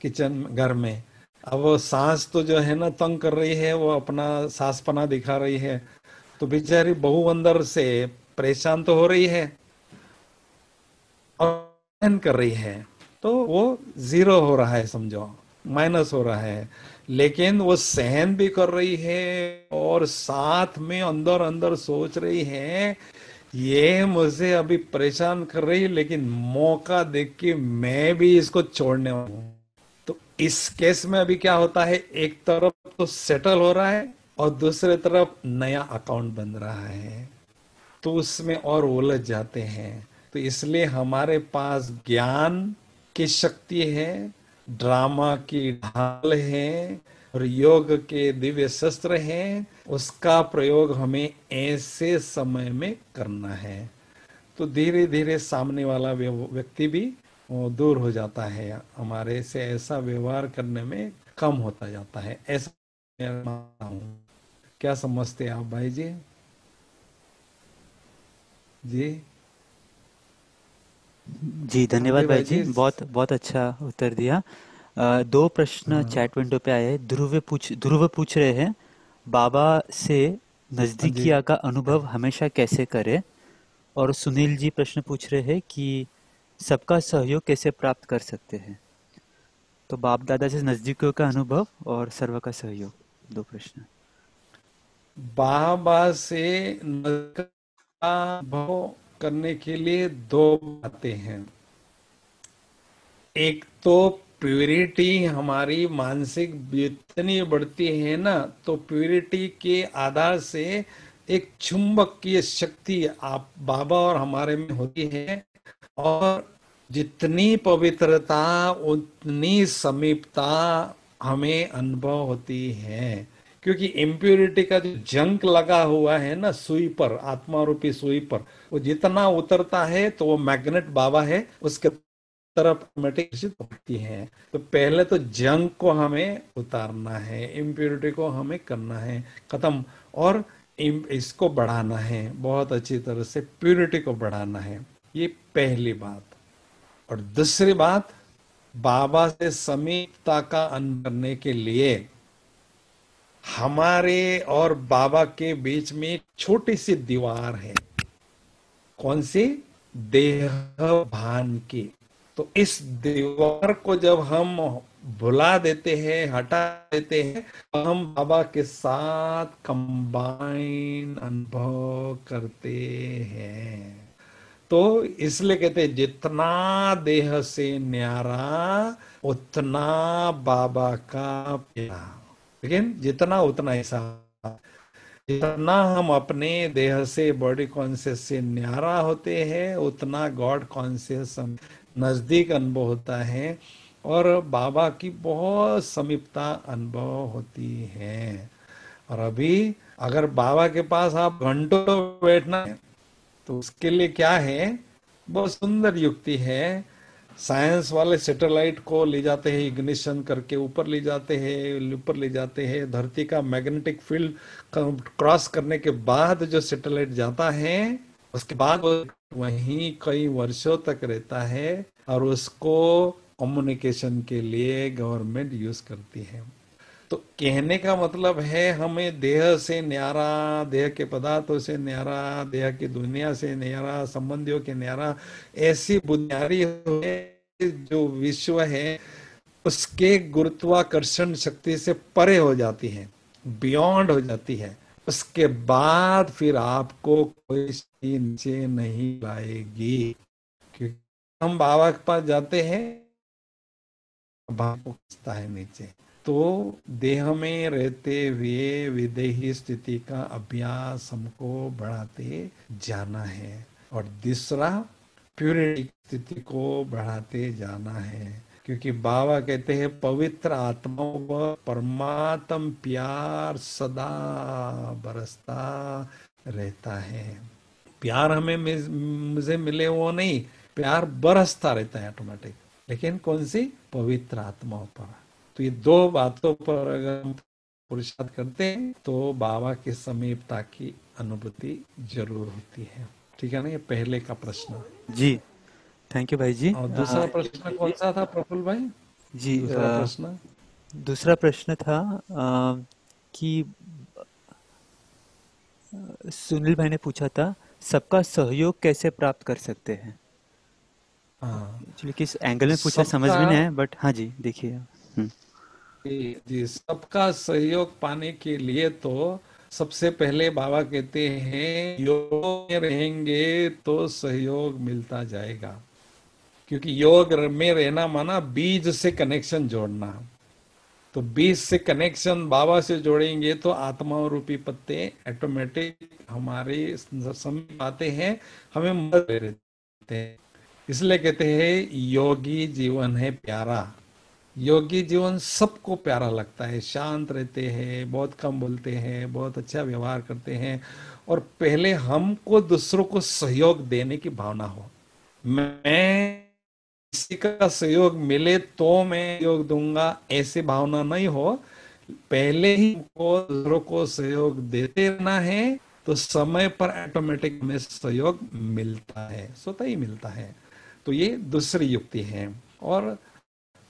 किचन घर में। अब वो सास तो जो है ना तंग कर रही है, वो अपना सासपना दिखा रही है, तो बेचारी बहू अंदर से परेशान तो हो रही है और सहन कर रही है, तो वो जीरो हो रहा है, समझो माइनस हो रहा है। लेकिन वो सहन भी कर रही है और साथ में अंदर अंदर सोच रही है ये मुझे अभी परेशान कर रही है लेकिन मौका देख के मैं भी इसको छोड़ने वाला हूं। तो इस केस में अभी क्या होता है, एक तरफ तो सेटल हो रहा है और दूसरे तरफ नया अकाउंट बन रहा है, तो उसमें और उलझ जाते हैं। तो इसलिए हमारे पास ज्ञान की शक्ति है, ड्रामा की ढाल है और योग के दिव्य शस्त्र हैं, उसका प्रयोग हमें ऐसे समय में करना है। तो धीरे धीरे सामने वाला व्यक्ति भी वो दूर हो जाता है, हमारे से ऐसा व्यवहार करने में कम होता जाता है, ऐसा मैं मानता हूँ। क्या समझते हैं आप भाई जी? जी जी, धन्यवाद रामदेव भाई भाई जी, जी। बहुत बहुत अच्छा उत्तर दिया। दो प्रश्न हाँ चैट विंडो पे आए हैं। ध्रुव पूछ रहे हैं, बाबा से हाँ जी। नज़दीकिया का अनुभव हमेशा कैसे करें? और सुनील जी प्रश्न पूछ रहे हैं कि सबका सहयोग कैसे प्राप्त कर सकते हैं? तो बाप दादा से नज़दीकियों का अनुभव और सर्व का सहयोग, दो प्रश्न। बाबा से नजर का अनुभव करने के लिए दो बातें हैं। एक तो प्यूरिटी, हमारी मानसिक जितनी बढ़ती है ना, तो प्यूरिटी के आधार से एक चुंबकीय शक्ति आप बाबा और हमारे में होती है, और जितनी पवित्रता उतनी समीपता हमें अनुभव होती है। क्योंकि इम्प्योरिटी का जो जंक लगा हुआ है ना सुई पर, आत्मा रूपी सुई पर, वो जितना उतरता है तो वो मैग्नेट बाबा है उसके तरफ ऑटोमेटिक होती है। तो पहले तो जंक को हमें उतारना है, इम्प्योरिटी को हमें करना है खत्म, और इसको बढ़ाना है, बहुत अच्छी तरह से प्यूरिटी को बढ़ाना है। ये पहली बात। और दूसरी बात, बाबा से समीपता का अनुभव करने के लिए हमारे और बाबा के बीच में एक छोटी सी दीवार है। कौन सी? देह भान की। तो इस दीवार को जब हम भुला देते हैं, हटा देते हैं, तो हम बाबा के साथ कंबाइन अनुभव करते हैं। तो इसलिए कहते हैं जितना देह से न्यारा उतना बाबा का प्यार। लेकिन जितना उतना ऐसा, जितना हम अपने देह से बॉडी कॉन्शियस से न्यारा होते हैं उतना गॉड कॉन्शियस नजदीक अनुभव होता है, और बाबा की बहुत समीपता अनुभव होती है। और अभी अगर बाबा के पास आप घंटों बैठना है तो उसके लिए क्या है, बहुत सुंदर युक्ति है। साइंस वाले सैटेलाइट को ले जाते हैं, इग्निशन करके ऊपर ले जाते हैं, ऊपर ले जाते हैं, धरती का मैग्नेटिक फील्ड क्रॉस करने के बाद जो सैटेलाइट जाता है उसके बाद वो वहीं कई वर्षों तक रहता है, और उसको कम्युनिकेशन के लिए गवर्नमेंट यूज करती है। तो कहने का मतलब है हमें देह से न्यारा, देह के पदार्थों से न्यारा, देह की दुनिया से न्यारा, संबंधियों के न्यारा, ऐसी बुनियादी जो विश्व है उसके गुरुत्वाकर्षण शक्ति से परे हो जाती है, बियॉन्ड हो जाती है। उसके बाद फिर आपको कोई चीज नीचे नहीं लाएगी, क्योंकि हम बाबा के पास जाते हैं, बाबा को खींचता है नीचे। तो देह में रहते हुए विदेही स्थिति का अभ्यास हमको बढ़ाते जाना है। और दूसरा, प्यूरिटी स्थिति को बढ़ाते जाना है, क्योंकि बाबा कहते हैं पवित्र आत्मा व परमात्म प्यार सदा बरसता रहता है। प्यार हमें मुझे मिले वो नहीं, प्यार बरसता रहता है ऑटोमेटिक। लेकिन कौन सी? पवित्र आत्माओं पर। तो ये दो बातों पर अगर हम पुरुषार्थ करते हैं तो बाबा की समीपता की अनुभूति जरूर होती है। ठीक है ना? ये पहले का प्रश्न। जी, थैंक यू भाई जी। और दूसरा प्रश्न कौन सा था प्रफुल्ल भाई? जी, दूसरा प्रश्न? दूसरा प्रश्न था कि सुनील भाई ने पूछा था, सबका सहयोग कैसे प्राप्त कर सकते हैं? हाँ, एक्चुअली किस एंगल में पूछा समझ सबका, में नहीं आया, बट हाँ जी, देखिए। जी सबका सहयोग पाने के लिए तो सबसे पहले बाबा कहते हैं योग में रहेंगे तो सहयोग मिलता जाएगा। क्योंकि योग में रहना माना बीज से कनेक्शन जोड़ना। तो बीज से कनेक्शन बाबा से जोड़ेंगे तो आत्मा रूपी पत्ते ऑटोमेटिक हमारे समीप आते हैं, हमें मदद देते हैं। इसलिए कहते हैं योगी जीवन है प्यारा। योगी जीवन सबको प्यारा लगता है, शांत रहते हैं, बहुत कम बोलते हैं, बहुत अच्छा व्यवहार करते हैं, और पहले हमको दूसरों को सहयोग देने की भावना हो। मैं किसी का सहयोग मिले तो मैं योग दूंगा ऐसी भावना नहीं हो, पहले ही हमको दूसरों को सहयोग देते रहना है, तो समय पर ऑटोमेटिक हमें सहयोग मिलता है, स्वतः ही मिलता है। तो ये दूसरी युक्ति है। और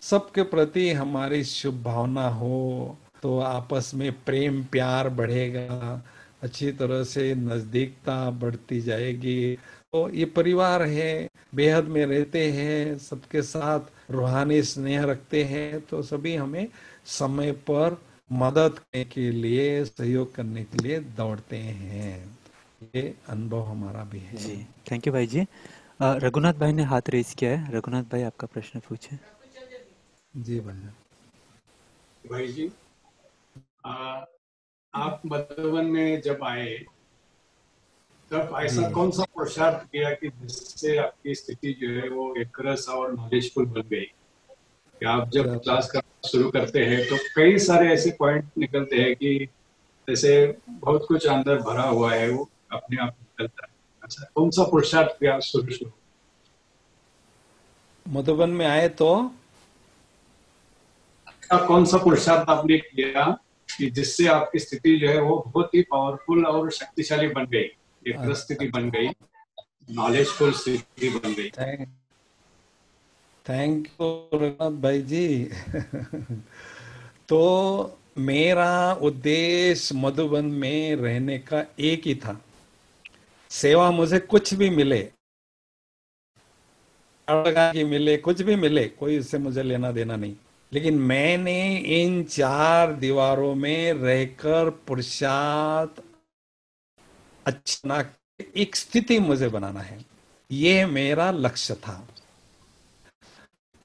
सबके प्रति हमारी शुभ भावना हो तो आपस में प्रेम प्यार बढ़ेगा, अच्छी तरह से नजदीकता बढ़ती जाएगी। तो ये परिवार है, बेहद में रहते हैं, सबके साथ रूहानी स्नेह रखते हैं, तो सभी हमें समय पर मदद करने के लिए, सहयोग करने के लिए दौड़ते हैं। ये अनुभव हमारा भी है जी, थैंक यू भाई जी। रघुनाथ भाई ने हाथ रेज किया है। रघुनाथ भाई आपका प्रश्न पूछे। जी भैया। भाई जी, आप मधुबन में जब आए तब ऐसा कौन सा पुरुषार्थ किया कि जिससे आपकी स्थिति जो है वो एक रस और नॉलेजफुल बन गई? कि आप जब क्लास करना शुरू करते हैं तो कई सारे ऐसे पॉइंट निकलते हैं कि जैसे बहुत कुछ अंदर भरा हुआ है वो अपने आप निकलता है। अच्छा, कौन सा पुरुषार्थ किया शुरू? मधुबन में आए तो कौन सा पुरुषार्थ आपने किया कि जिससे आपकी स्थिति जो है वो बहुत ही पावरफुल और शक्तिशाली बन गई, एक स्थिति बन गई, नॉलेजफुल स्थिति बन गई? थैंक यू रघुनाथ भाई जी। तो मेरा उद्देश्य मधुबन में रहने का एक ही था, सेवा मुझे कुछ भी मिले, की मिले, कुछ भी मिले, कोई उससे मुझे लेना देना नहीं, लेकिन मैंने इन चार दीवारों में रहकर पुरुषार्थ अच्छा एक स्थिति मुझे बनाना है, ये मेरा लक्ष्य था।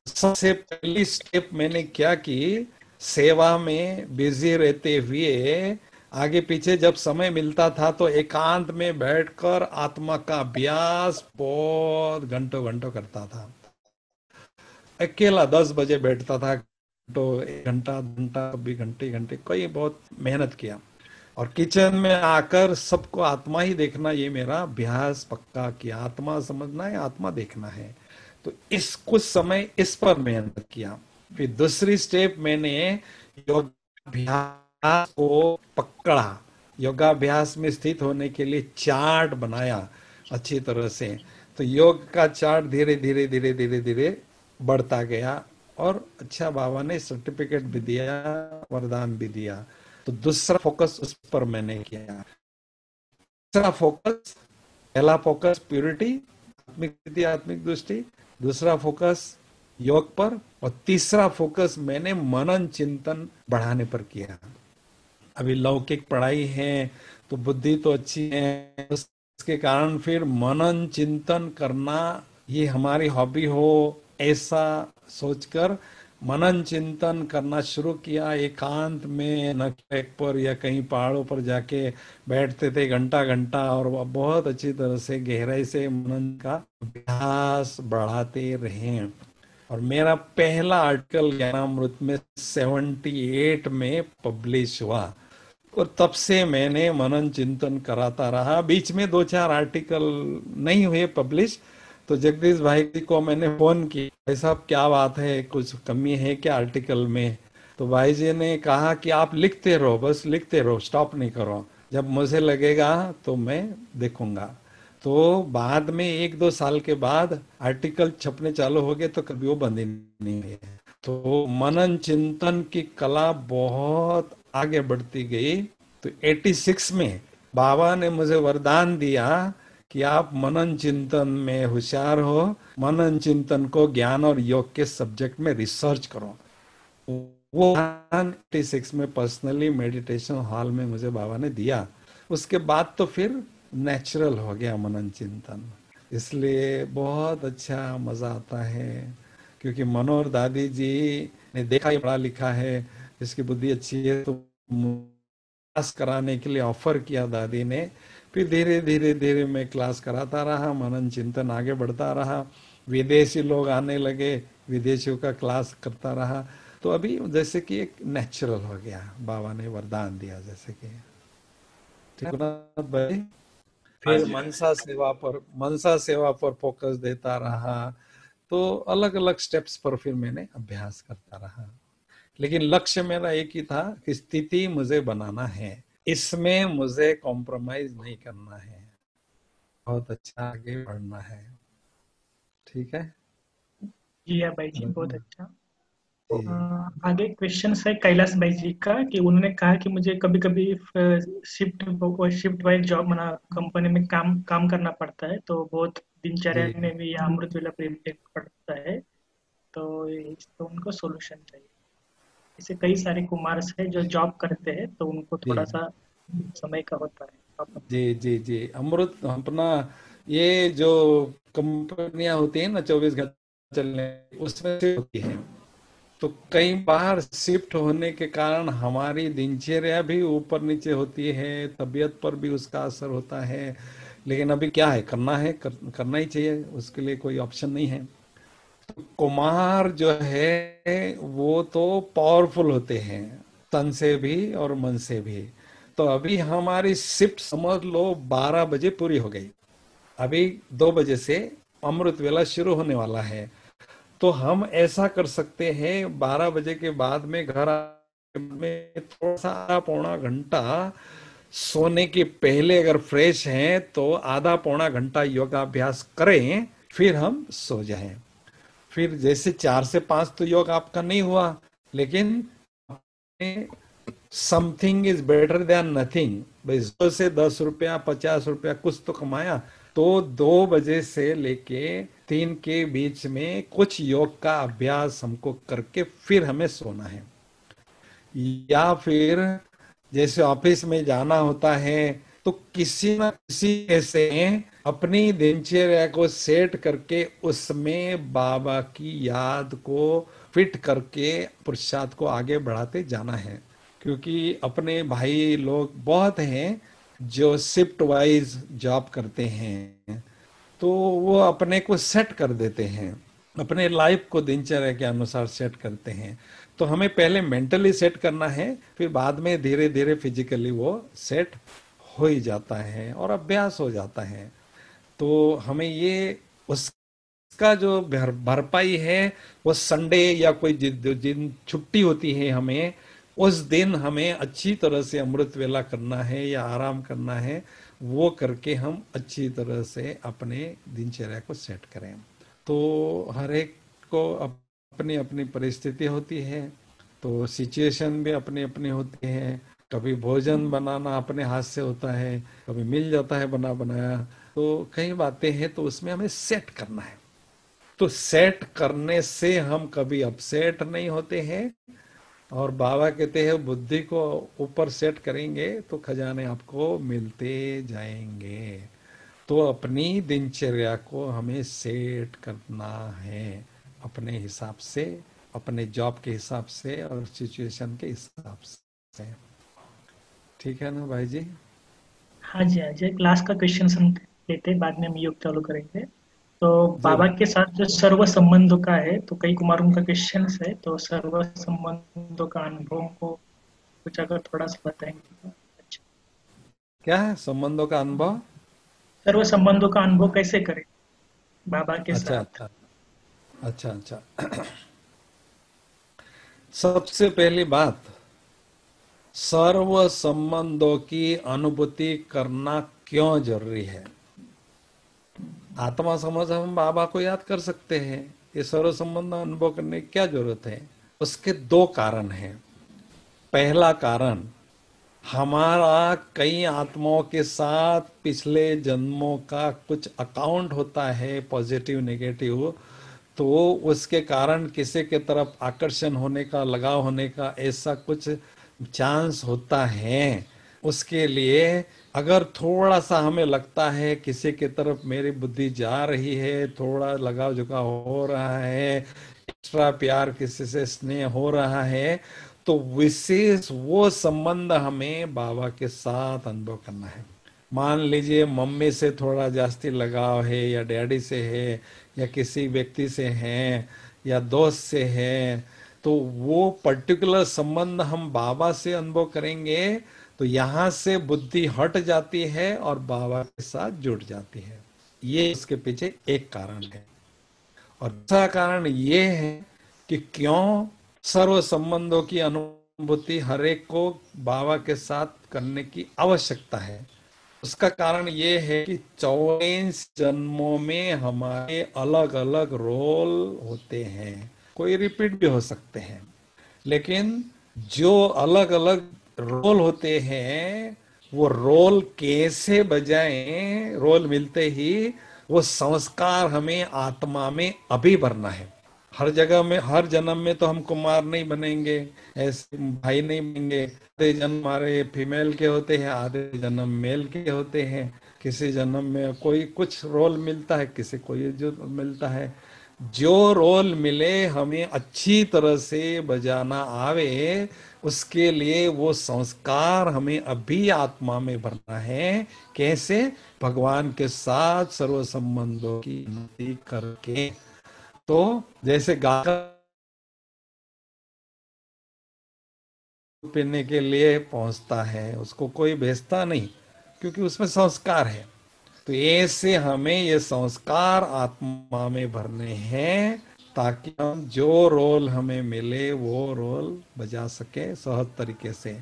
सबसे पहली स्टेप मैंने क्या की, सेवा में बिजी रहते हुए आगे पीछे जब समय मिलता था तो एकांत में बैठकर आत्मा का अभ्यास बहुत घंटों घंटों करता था। अकेला 10 बजे बैठता था, तो 1 घंटा घंटा कभी घंटे घंटे, कोई बहुत मेहनत किया। और किचन में आकर सबको आत्मा ही देखना, ये मेरा अभ्यास पक्का किया। आत्मा समझना है, आत्मा देखना है। तो इस कुछ समय इस पर मेहनत किया। फिर दूसरी स्टेप मैंने योगाभ्यास को पकड़ा, योगाभ्यास में स्थित होने के लिए चार्ट बनाया अच्छी तरह से। तो योग का चार्ट धीरे धीरे धीरे धीरे धीरे बढ़ता गया, और अच्छा बाबा ने सर्टिफिकेट भी दिया, वरदान भी दिया। तो दूसरा फोकस उस पर मैंने किया। दूसरा फोकस, पहला फोकस प्यूरिटी, आत्मिक स्थिति, आत्मिक दृष्टि, दूसरा फोकस योग पर, और तीसरा फोकस मैंने मनन चिंतन बढ़ाने पर किया। अभी लौकिक पढ़ाई है तो बुद्धि तो अच्छी है, उसके कारण फिर मनन चिंतन करना ये हमारी हॉबी हो, ऐसा सोचकर मनन चिंतन करना शुरू किया। एकांत में नक्शेक पर या कहीं पहाड़ों पर जाके बैठते थे घंटा घंटा, और बहुत अच्छी तरह से गहराई से मनन का अभ्यास बढ़ाते रहे। और मेरा पहला आर्टिकल ज्ञानामृत में 78 में पब्लिश हुआ, और तब से मैंने मनन चिंतन कराता रहा। बीच में 2-4 आर्टिकल नहीं हुए पब्लिश, तो जगदीश भाई को मैंने फोन किया, भाई साहब क्या बात है, कुछ कमी है क्या आर्टिकल में? तो भाई जी ने कहा कि आप लिखते रहो, बस लिखते रहो, स्टॉप नहीं करो, जब मुझे लगेगा तो मैं देखूंगा। तो बाद में 1-2 साल के बाद आर्टिकल छपने चालू हो गए, तो कभी वो बंद ही नहीं हुए। तो मनन चिंतन की कला बहुत आगे बढ़ती गई। तो 86 में बाबा ने मुझे वरदान दिया कि आप मनन चिंतन में होशियार हो, मनन चिंतन को ज्ञान और योग के सब्जेक्ट में रिसर्च करो। वो 86 में पर्सनली मेडिटेशन हॉल में मुझे बाबा ने दिया। उसके बाद तो फिर नेचुरल हो गया मनन चिंतन। इसलिए बहुत अच्छा मजा आता है, क्योंकि मनोहर दादी जी ने देखा ही पढ़ा लिखा है, इसकी बुद्धि अच्छी है, तो क्लास कराने के लिए ऑफर किया दादी ने। फिर धीरे धीरे धीरे मैं क्लास कराता रहा, मनन चिंतन आगे बढ़ता रहा, विदेशी लोग आने लगे, विदेशियों का क्लास करता रहा। तो अभी जैसे कि एक नेचुरल हो गया, बाबा ने वरदान दिया जैसे कि। ठीक है ना भाई? हाँ फिर जी। मनसा सेवा पर फोकस देता रहा। तो अलग अलग स्टेप्स पर फिर मैंने अभ्यास करता रहा, लेकिन लक्ष्य मेरा एक ही था कि स्थिति मुझे बनाना है, इसमें मुझे कॉम्प्रोमाइज नहीं करना है, बहुत अच्छा आगे बढ़ना है। ठीक है जी हाँ भाई जी, बहुत अच्छा। जी आगे क्वेश्चन है कैलाश भाई जी का, कि उन्होंने कहा कि मुझे कभी कभी शिफ्ट वाइज जॉब मना कंपनी में काम काम करना पड़ता है, तो बहुत दिनचर्या जी में भी यह अमृत वेला पर इम्पैक्ट पड़ता है, तो उनको सोल्यूशन चाहिए। ऐसे कई सारे कुमार्स है जो जॉब करते हैं, तो उनको थोड़ा जी सा समय का होता है। जी जी जी अमृत अपना, ये जो कंपनियां होती है ना 24 घंटे चलने, उसमें से होती है। तो कई बार शिफ्ट होने के कारण हमारी दिनचर्या भी ऊपर नीचे होती है, तबीयत पर भी उसका असर होता है। लेकिन अभी क्या है, करना है, करना ही चाहिए, उसके लिए कोई ऑप्शन नहीं है। तो कुमार जो है वो तो पावरफुल होते हैं, तन से भी और मन से भी। तो अभी हमारी शिफ्ट समझ लो 12 बजे पूरी हो गई, अभी 2 बजे से अमृत वेला शुरू होने वाला है। तो हम ऐसा कर सकते हैं, 12 बजे के बाद में घर में थोड़ा सा आधा पौना घंटा सोने के पहले अगर फ्रेश हैं तो आधा पौना घंटा योगाभ्यास करें, फिर हम सो जाएं। फिर जैसे 4 से 5 तो योग आपका नहीं हुआ, लेकिन something is better than nothing. भाई 100 से 10 रुपया 50 रुपया कुछ तो कमाया, तो 2 बजे से लेके 3 के बीच में कुछ योग का अभ्यास हमको करके फिर हमें सोना है। या फिर जैसे ऑफिस में जाना होता है, तो किसी न किसी ऐसे अपनी दिनचर्या को सेट करके उसमें बाबा की याद को फिट करके पुरुषार्थ को आगे बढ़ाते जाना है। क्योंकि अपने भाई लोग बहुत हैं जो शिफ्ट वाइज जॉब करते हैं, तो वो अपने को सेट कर देते हैं, अपने लाइफ को दिनचर्या के अनुसार सेट करते हैं। तो हमें पहले मेंटली सेट करना है, फिर बाद में धीरे धीरे फिजिकली वो सेट हो ही जाता है और अभ्यास हो जाता है। तो हमें ये उसका जो भरपाई है, वो संडे या कोई जिन छुट्टी होती है हमें, उस दिन हमें अच्छी तरह से अमृत वेला करना है या आराम करना है, वो करके हम अच्छी तरह से अपने दिनचर्या को सेट करें। तो हर एक को अपनी अपनी परिस्थिति होती है, तो सिचुएशन भी अपनी अपनी होती है। कभी भोजन बनाना अपने हाथ से होता है, कभी मिल जाता है बना बनाया, तो कई बातें हैं, तो उसमें हमें सेट करना है। तो सेट करने से हम कभी अपसेट नहीं होते हैं, और बाबा कहते हैं बुद्धि को ऊपर सेट करेंगे तो खजाने आपको मिलते जाएंगे। तो अपनी दिनचर्या को हमें सेट करना है अपने हिसाब से, अपने जॉब के हिसाब से और सिचुएशन के हिसाब से। ठीक है ना भाई जी? हाँ जी, हाँ जी, लास्ट का क्वेश्चन हम लेते हैं, बाद में हम योग चालू करेंगे। तो जी बाबा के साथ जो सर्व संबंधों का है, तो कई कुमारों का क्वेश्चन है, तो सर्व संबंधों का अनुभव को कुछ अगर थोड़ा सा बताएंगे तो अच्छा। क्या है संबंधों का अनुभव? सर्व संबंधों का अनुभव कैसे करें बाबा के अच्छा साथ? अच्छा अच्छा अच्छा सबसे पहली बात, सर्व संबंधों की अनुभूति करना क्यों जरूरी है? आत्मा समझ हम बाबा को याद कर सकते हैं, ये सर्व संबंध अनुभव करने की क्या जरूरत है? उसके 2 कारण हैं। पहला कारण, हमारा कई आत्माओं के साथ पिछले जन्मों का कुछ अकाउंट होता है, पॉजिटिव नेगेटिव, तो उसके कारण किसी के तरफ आकर्षण होने का, लगाव होने का ऐसा कुछ चांस होता है। उसके लिए अगर थोड़ा सा हमें लगता है किसी की तरफ मेरी बुद्धि जा रही है, थोड़ा लगाव झुकाव हो रहा है, एक्स्ट्रा प्यार किसी से स्नेह हो रहा है, तो विशेष वो संबंध हमें बाबा के साथ अनुभव करना है। मान लीजिए मम्मी से थोड़ा जास्ती लगाव है, या डैडी से है, या किसी व्यक्ति से है, या दोस्त से है, तो वो पर्टिकुलर संबंध हम बाबा से अनुभव करेंगे तो यहाँ से बुद्धि हट जाती है और बाबा के साथ जुड़ जाती है। ये इसके पीछे एक कारण है। और दूसरा कारण ये है कि क्यों सर्व संबंधों की अनुभूति हर एक को बाबा के साथ करने की आवश्यकता है। उसका कारण ये है कि 24 जन्मों में हमारे अलग अलग रोल होते हैं, कोई रिपीट भी हो सकते हैं, लेकिन जो अलग अलग रोल होते हैं वो रोल कैसे बजाएं, रोल मिलते ही वो संस्कार हमें आत्मा में अभी भरना है। हर जगह में हर जन्म में तो हम कुमार नहीं बनेंगे, ऐसे भाई नहीं बनेंगे। आधे जन्म हमारे फीमेल के होते हैं, आधे जन्म मेल के होते हैं। किसी जन्म में कोई कुछ रोल मिलता है, किसी को ये जो मिलता है। जो रोल मिले हमें अच्छी तरह से बजाना आवे, उसके लिए वो संस्कार हमें अभी आत्मा में भरना है। कैसे? भगवान के साथ सर्व संबंधों की उन्नति करके। तो जैसे गाकर पीने के लिए पहुंचता है, उसको कोई भेजता नहीं, क्योंकि उसमें संस्कार है। तो ऐसे हमें ये संस्कार आत्मा में भरने हैं, ताकि हम जो रोल हमें मिले वो रोल बजा सके सहज तरीके से।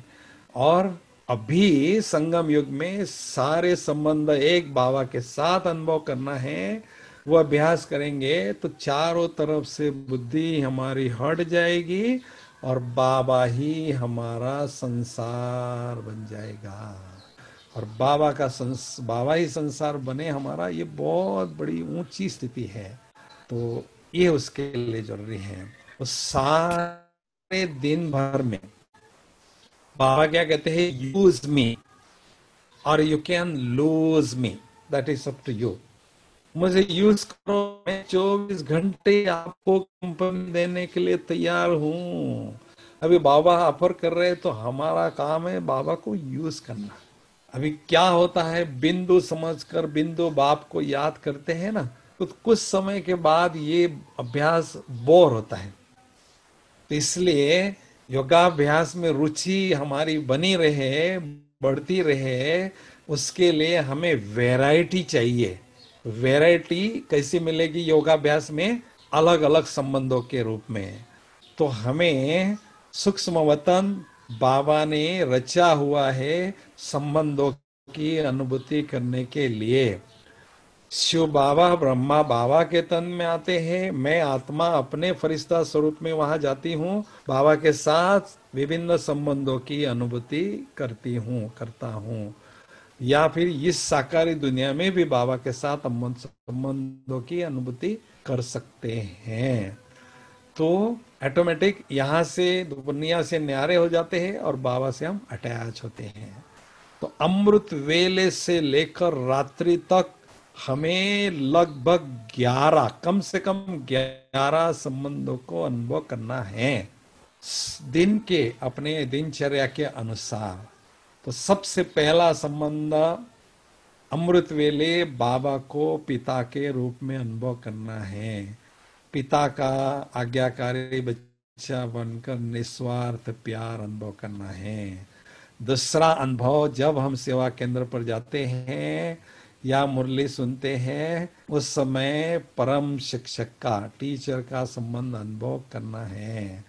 और अभी संगम युग में सारे संबंध एक बाबा के साथ अनुभव करना है। वो अभ्यास करेंगे तो चारों तरफ से बुद्धि हमारी हट जाएगी और बाबा ही हमारा संसार बन जाएगा। और बाबा ही संसार बने हमारा, ये बहुत बड़ी ऊंची स्थिति है। तो ये उसके लिए जरूरी है। उस सारे दिन भर में बाबा क्या कहते हैं? यूज मी और you can lose me, that is up to you. मुझे यूज करो, मैं 24 घंटे आपको कंपनी देने के लिए तैयार हूं। अभी बाबा ऑफर कर रहे हैं, तो हमारा काम है बाबा को यूज करना। अभी क्या होता है, बिंदु समझकर बिंदु बाप को याद करते हैं ना, तो कुछ समय के बाद ये अभ्यास बोर होता है। तो इसलिए योगाभ्यास में रुचि हमारी बनी रहे, बढ़ती रहे, उसके लिए हमें वैरायटी चाहिए। वैरायटी कैसी मिलेगी योगाभ्यास में? अलग अलग संबंधों के रूप में। तो हमें सूक्ष्म वतन बाबा ने रचा हुआ है संबंधों की अनुभूति करने के लिए। शिव बाबा ब्रह्मा बाबा के तन में आते हैं, मैं आत्मा अपने फरिश्ता स्वरूप में वहां जाती हूँ, बाबा के साथ विभिन्न संबंधों की अनुभूति करता हूँ। या फिर इस साकारी दुनिया में भी बाबा के साथ संबंधों की अनुभूति कर सकते हैं। तो ऑटोमेटिक यहाँ से दुनिया से न्यारे हो जाते हैं और बाबा से हम अटैच होते हैं। तो अमृत वेले से लेकर रात्रि तक हमें लगभग 11, कम से कम 11 संबंधों को अनुभव करना है दिन के, अपने दिनचर्या के अनुसार। तो सबसे पहला संबंध अमृत वेले बाबा को पिता के रूप में अनुभव करना है। पिता का आज्ञाकारी बच्चा बनकर निस्वार्थ प्यार अनुभव करना है। दूसरा अनुभव, जब हम सेवा केंद्र पर जाते हैं या मुरली सुनते हैं, उस समय परम शिक्षक का, टीचर का संबंध अनुभव करना है।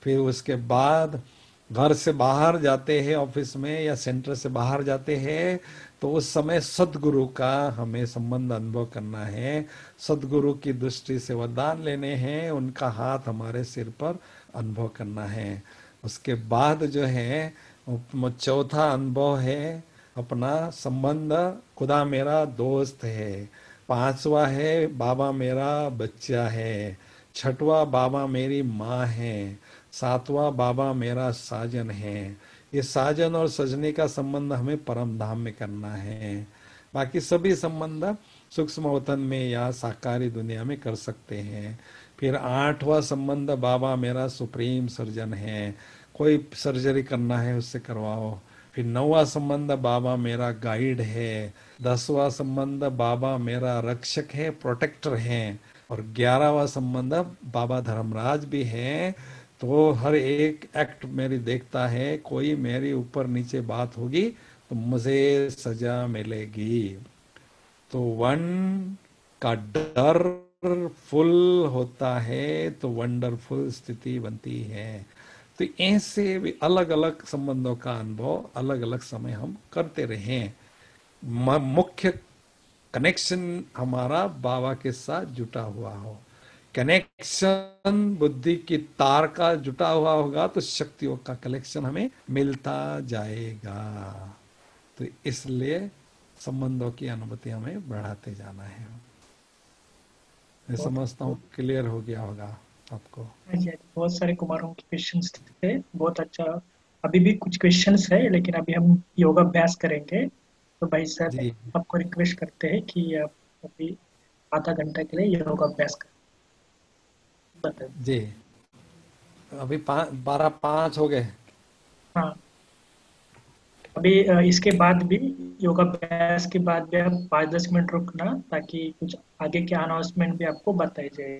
फिर उसके बाद घर से बाहर जाते हैं, ऑफिस में या सेंटर से बाहर जाते हैं, तो उस समय सदगुरु का हमें संबंध अनुभव करना है। सदगुरु की दृष्टि से वरदान लेने हैं, उनका हाथ हमारे सिर पर अनुभव करना है। उसके बाद जो है चौथा अनुभव है अपना संबंध, खुदा मेरा दोस्त है। पांचवा है बाबा मेरा बच्चा है। छठवा बाबा मेरी माँ है। सातवां बाबा मेरा साजन है। ये साजन और सजने का संबंध हमें परम धाम में करना है। बाकी सभी संबंध सूक्ष्म वतन में या साकारी दुनिया में कर सकते हैं। फिर 8वां संबंध, बाबा मेरा सुप्रीम सर्जन है, कोई सर्जरी करना है उससे करवाओ। फिर 9वां संबंध, बाबा मेरा गाइड है। 10वां संबंध, बाबा मेरा रक्षक है, प्रोटेक्टर है। और 11वां संबंध, बाबा धर्मराज भी है। तो हर एक एक्ट मेरी देखता है, कोई मेरी ऊपर नीचे बात होगी तो मुझे सजा मिलेगी। तो वन का डर फुल होता है तो वंडरफुल स्थिति बनती है। तो ऐसे भी अलग अलग संबंधों का अनुभव अलग अलग समय हम करते रहे। मुख्य कनेक्शन हमारा बाबा के साथ जुटा हुआ हो। कनेक्शन बुद्धि की तार का जुटा हुआ होगा तो शक्तियों का कलेक्शन हमें मिलता जाएगा। तो इसलिए संबंधों की अनुभूति हमें बढ़ाते जाना है। मैं समझता हूँ क्लियर हो गया होगा आपको। हाँ जी, बहुत सारे कुमारों के क्वेश्चंस थे, बहुत अच्छा। अभी भी कुछ क्वेश्चंस है, लेकिन अभी हम योगाभ्यास करेंगे। तो भाई साहब, जी आपको रिक्वेस्ट करते हैं कि आप अभी आधा घंटा के लिए योगाभ्यास करें। बताइए। जी, अभी 12:05 हो गए। हाँ, अभी इसके बाद भी, योगाभ्यास के बाद भी आप 5-10 मिनट रुकना, ताकि कुछ आगे के अनाउंसमेंट भी आपको बताई जाए।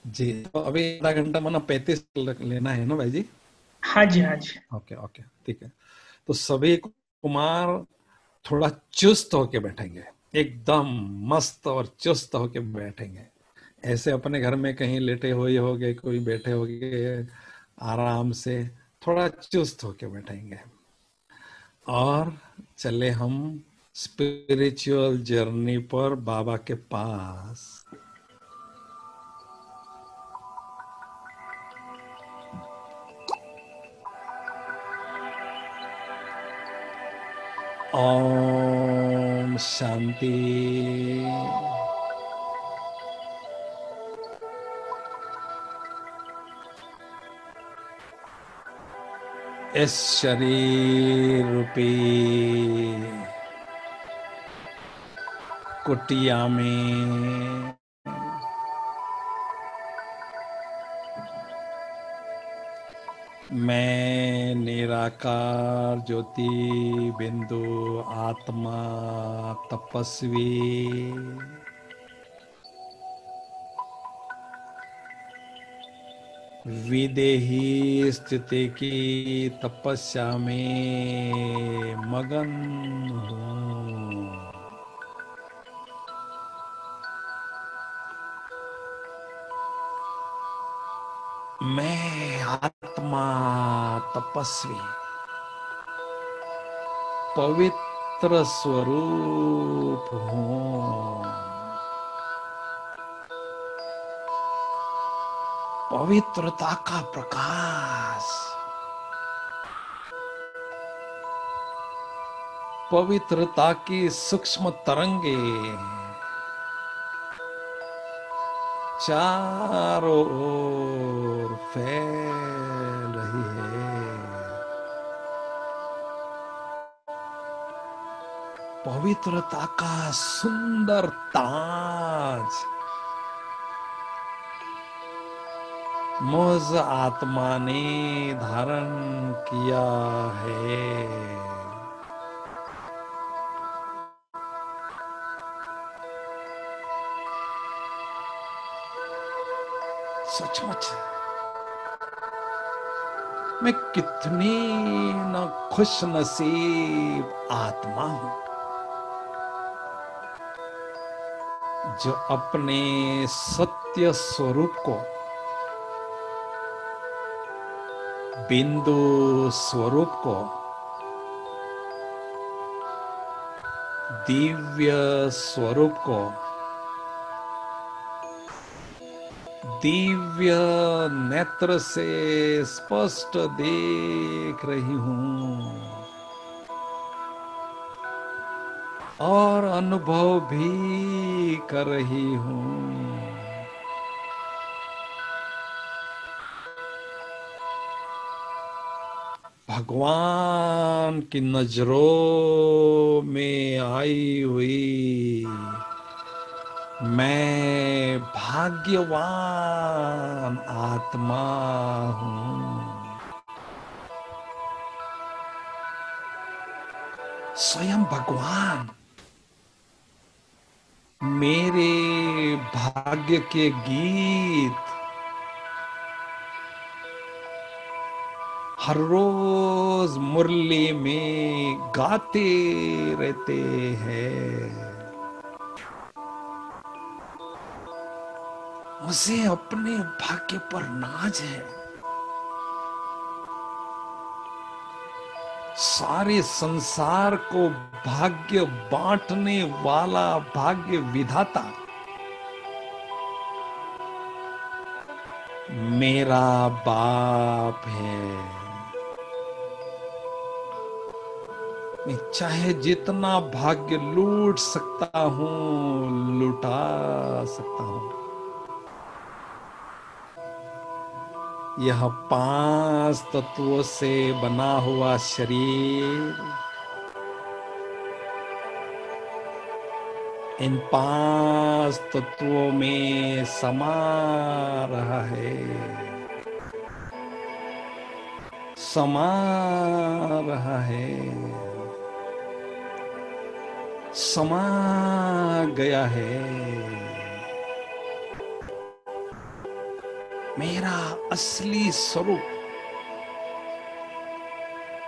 जी, तो अभी आधा घंटा माना 35 लेना है ना भाई जी? हाँ जी, हाँ जी। ओके ओके, ठीक है। तो सभी कुमार थोड़ा चुस्त होके बैठेंगे, एकदम मस्त और चुस्त होके बैठेंगे। ऐसे अपने घर में कहीं लेटे हुए होगे, कोई बैठे होगे, आराम से थोड़ा चुस्त होके बैठेंगे। और चले हम स्पिरिचुअल जर्नी पर बाबा के पास। ओम शांति। इस शरीर रूपी कुटिया में मैं निराकार ज्योति बिंदु आत्मा तपस्वी विदेही स्थिति की तपस्या में मगन हूँ। मैं आत्मा तपस्वी पवित्र स्वरूप हूँ। पवित्रता का प्रकाश, पवित्रता की सूक्ष्म तरंगे चारों ओर फैल रही है। पवित्रता का सुंदर ताज मुझ आत्मा ने धारण किया है। सचमुच मैं कितनी न खुश नसीब आत्मा हूं जो अपने सत्य स्वरूप को, बिंदु स्वरूप को दिव्य स्वरूप को दिव्य नेत्र से स्पष्ट देख रही हूं और अनुभव भी कर रही हूं। भगवान की नजरों में आई हुई मैं भाग्यवान आत्मा हूं। स्वयं भगवान मेरे भाग्य के गीत हर रोज मुरली में गाते रहते हैं। मुझे अपने भाग्य पर नाज है। सारे संसार को भाग्य बांटने वाला भाग्य विधाता मेरा बाप है। मैं चाहे जितना भाग्य लूट सकता हूं, लुटा सकता हूं। यह 5 तत्वों से बना हुआ शरीर इन 5 तत्वों में समा रहा है, समा रहा है, समा गया है। मेरा असली स्वरूप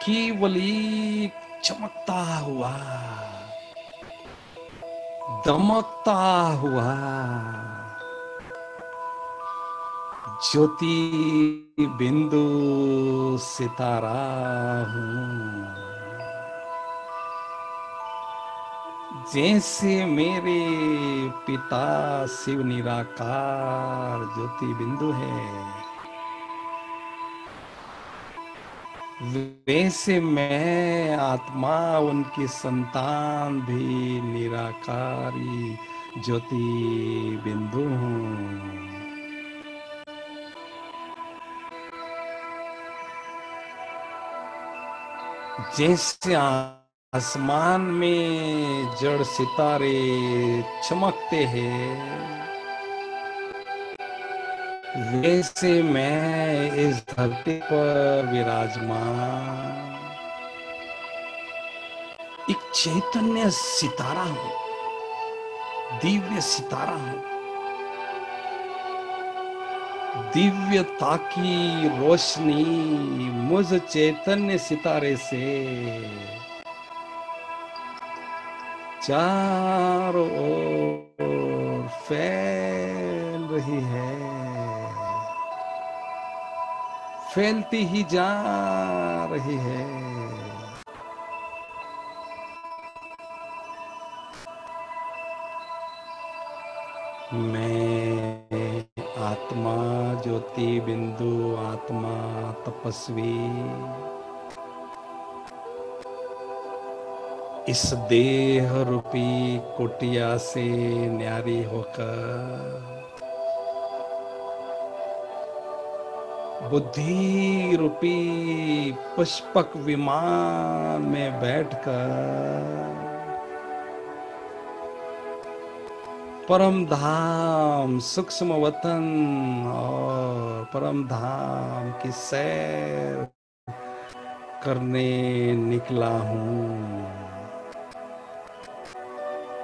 केवल एक चमकता हुआ, दमकता हुआ ज्योति बिंदु सितारा हूं। जैसे मेरे पिता शिव निराकार ज्योति बिंदु है, वैसे मैं आत्मा उनकी संतान भी निराकारी ज्योति बिंदु हूं। जैसे आसमान में जड़ सितारे चमकते हैं, वैसे मैं इस धरती पर विराजमान एक चैतन्य सितारा हूं, दिव्य सितारा हूं। दिव्यता की रोशनी मुझ चैतन्य सितारे से चारों ओर फैल रही है, फैलती ही जा रही है। मैं आत्मा ज्योति बिंदु आत्मा तपस्वी इस देह रूपी कुटिया से न्यारी होकर बुद्धि रूपी पुष्पक विमान में बैठकर परम धाम सूक्ष्म वतन और परम धाम की सैर करने निकला हूं।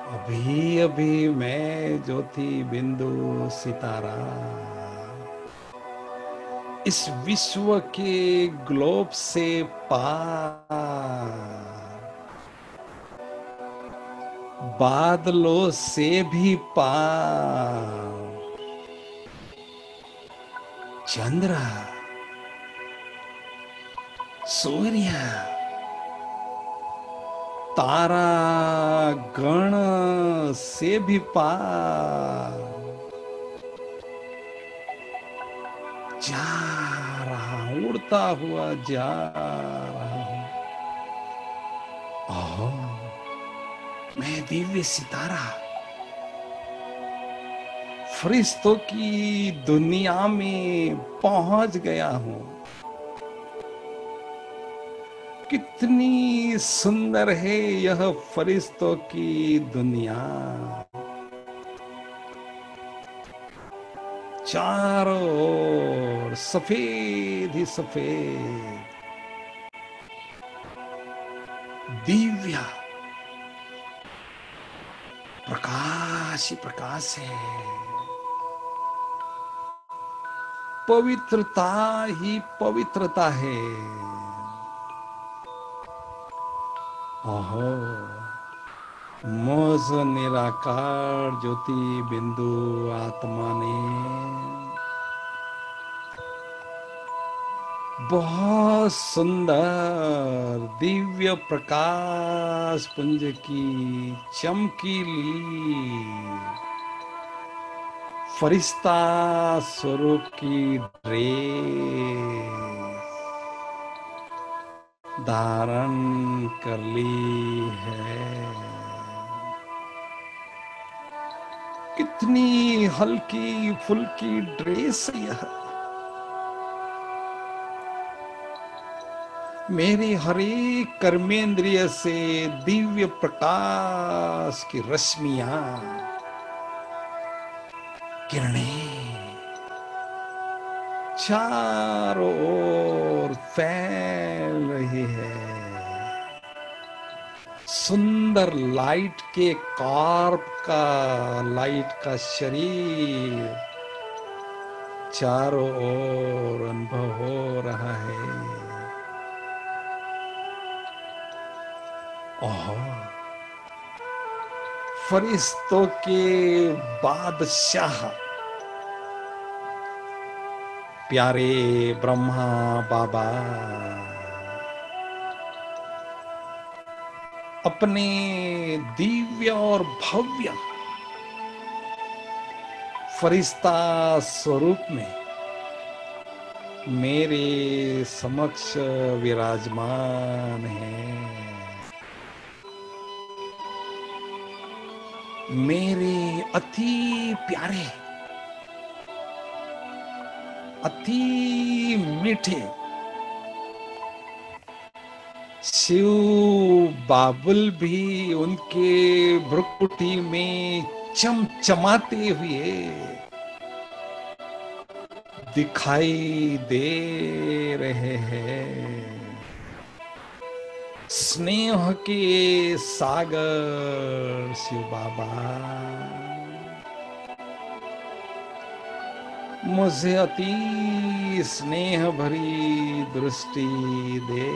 अभी अभी मैं ज्योति बिंदु सितारा इस विश्व के ग्लोब से पार बादलों से भी पार चंद्र सूर्य तारा गण से भी पार जा रहा हूं, उड़ता हुआ जा रहा हूं। मैं दिव्य सितारा फरिश्तों की दुनिया में पहुंच गया हूं। कितनी सुंदर है यह फरिश्तों की दुनिया, चारों ओर सफेद ही सफेद, दिव्य प्रकाश ही प्रकाश है, पवित्रता ही पवित्रता है। ओहो, मुझ निराकार ज्योति बिंदु आत्मा ने बहुत सुंदर दिव्य प्रकाश पुंज की चमकीली फरिश्ता स्वरूप की ड्रेस धारण कर ली है। कितनी हल्की फुल्की ड्रेस है यह। मेरे हर एक कर्मेंद्रिय से दिव्य प्रकाश की रश्मियां, किरणें चारों ओर फैल रही है। सुंदर लाइट के कार्प का, लाइट का शरीर चारों ओर अनुभव हो रहा है। ओह, फरिश्तों के बादशाह प्यारे ब्रह्मा बाबा अपने दिव्य और भव्य फरिश्ता स्वरूप में मेरे समक्ष विराजमान हैं। मेरे अति प्यारे, अति मीठे शिव बाबुल भी उनके भ्रुकुटी में चमचमाते हुए दिखाई दे रहे हैं। स्नेह के सागर शिव बाबा मुझे अति स्नेह भरी दृष्टि दे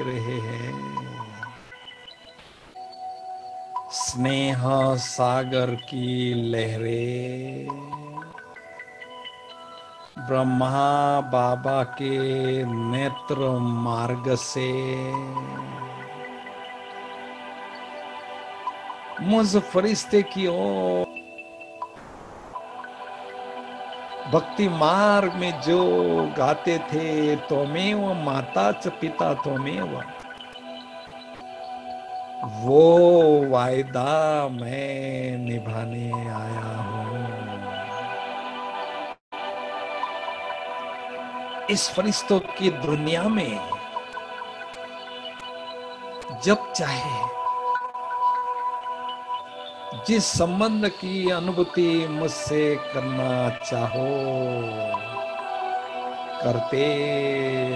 रहे हैं। स्नेह सागर की लहरें ब्रह्मा बाबा के नेत्र मार्ग से मुझ फरिश्ते की ओर भक्ति मार्ग में जो गाते थे, त्वमेव माता च पिता त्वमेव, वो वायदा मैं निभाने आया हूं। इस फरिश्तों की दुनिया में जब चाहे जिस संबंध की अनुभूति मुझसे करना चाहो करते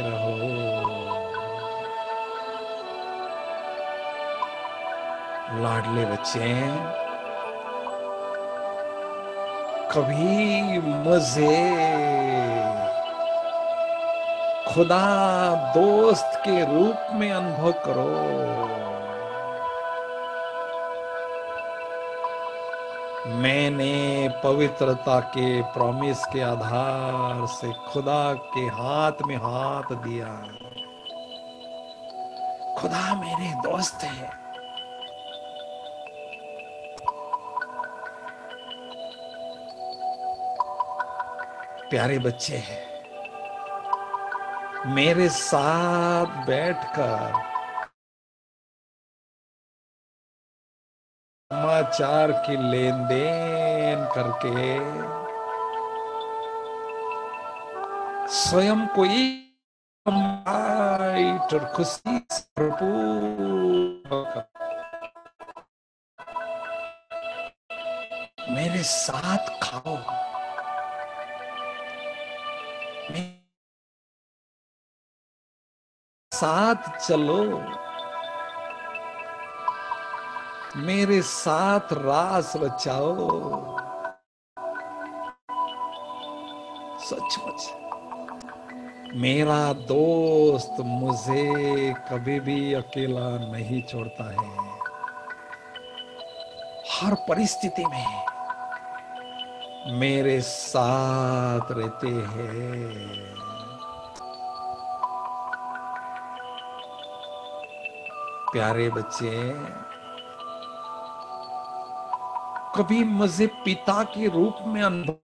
रहो। लाडले बच्चे, कभी मुझे खुदा दोस्त के रूप में अनुभव करो। मैंने पवित्रता के प्रॉमिस के आधार से खुदा के हाथ में हाथ दिया। खुदा मेरे दोस्त है। प्यारे बच्चे हैं, मेरे साथ बैठकर समाचार की लेन देन करके स्वयं को लाइट और खुशी से भरपूर मेरे साथ खाओ, मेरे साथ चलो, मेरे साथ रास रचाओ। सचमुच मेरा दोस्त मुझे कभी भी अकेला नहीं छोड़ता है। हर परिस्थिति में मेरे साथ रहते हैं। प्यारे बच्चे, कभी मुझे पिता के रूप में अनुभव,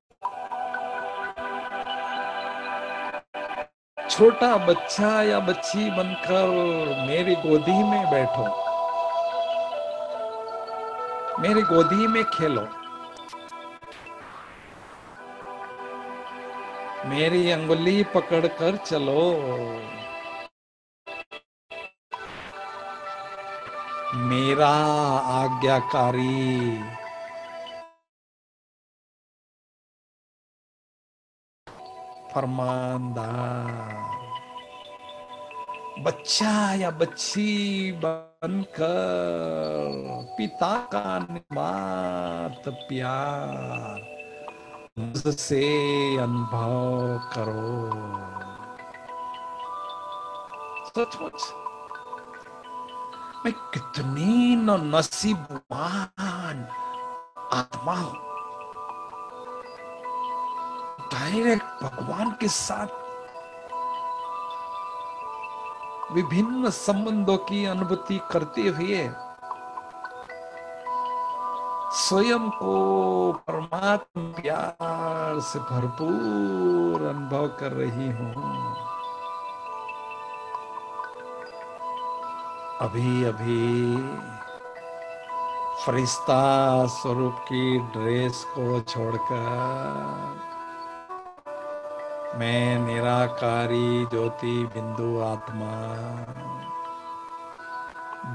छोटा बच्चा या बच्ची बनकर मेरी गोदी में बैठो, मेरी गोदी में खेलो, मेरी अंगुली पकड़कर चलो, मेरा आज्ञाकारी फरमानदार बच्चा या बच्ची बनकर पिता का निस्वार्थ प्यार मुझसे अनुभव करो। सचमुच मैं कितनी नसीबवान आत्मा हूं, डायरेक्ट भगवान के साथ विभिन्न संबंधों की अनुभूति करते हुए स्वयं को परमात्मा प्यार से भरपूर अनुभव कर रही हूं। अभी अभी फरिश्ता स्वरूप की ड्रेस को छोड़कर मैं निराकारी ज्योति बिंदु आत्मा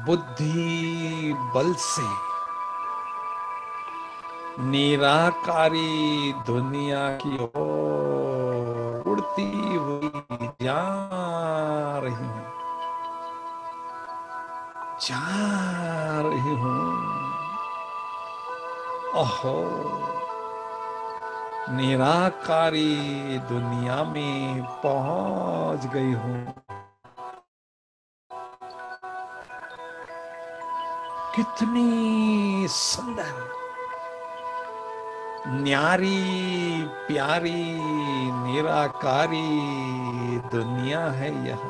बुद्धि बल से निराकारी दुनिया की ओर उड़ती हुई जा रही हूं, जा रही हूं। ओहो, निराकारी दुनिया में पहुंच गई हूं। कितनी सुंदर, न्यारी, प्यारी, निराकारी दुनिया है यह।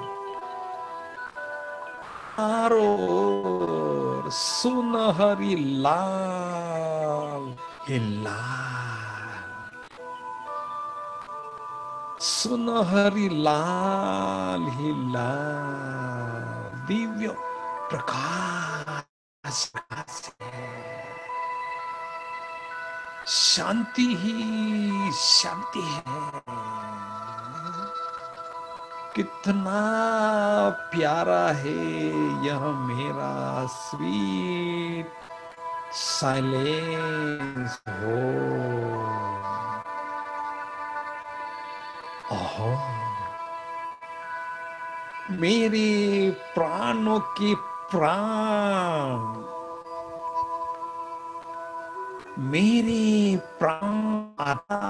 चारों ओर सुनहरी लाल ही लाल, सुनहरी लाल ही लाल दिव्य प्रकाश है। शांति ही शांति है। कितना प्यारा है यह मेरा स्वीट साइलेंस हो। ओहो, मेरे प्राणों के प्राण, मेरे प्राण आत्मा,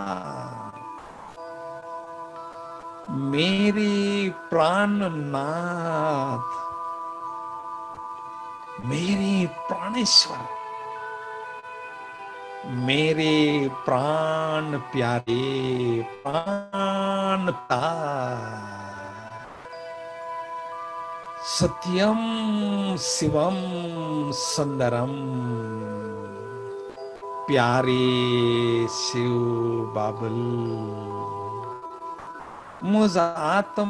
मेरे प्राणनाथ, मेरे प्राणेश्वर, मेरे प्राण प्यारे प्राणता, सत्यम शिवम सुंदरम प्यारे शिव बाबुल मुझ आत्म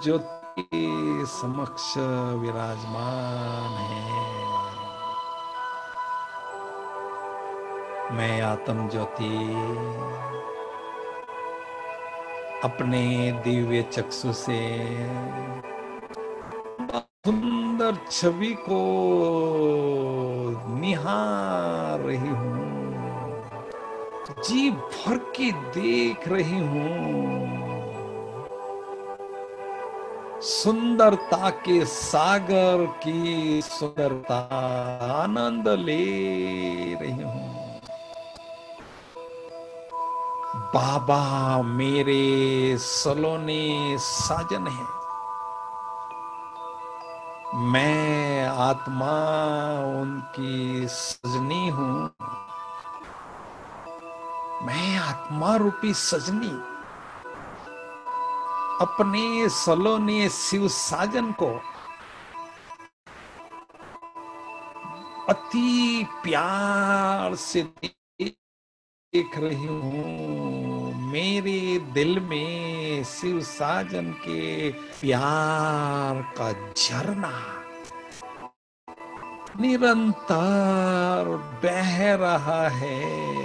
ज्योति के समक्ष विराजमान है। मैं आत्म ज्योति अपने दिव्य चक्षु से सुंदर छवि को निहार रही हूँ, जी भर के देख रही हूँ, सुंदरता के सागर की सुंदरता आनंद ले रही हूँ। बाबा मेरे सलोने साजन है, मैं आत्मा उनकी सजनी हूँ, मैं आत्मा रूपी सजनी अपने सलोने शिव साजन को अति प्यार से देख रही हूँ। मेरे दिल में शिव साजन के प्यार का झरना निरंतर बह रहा है।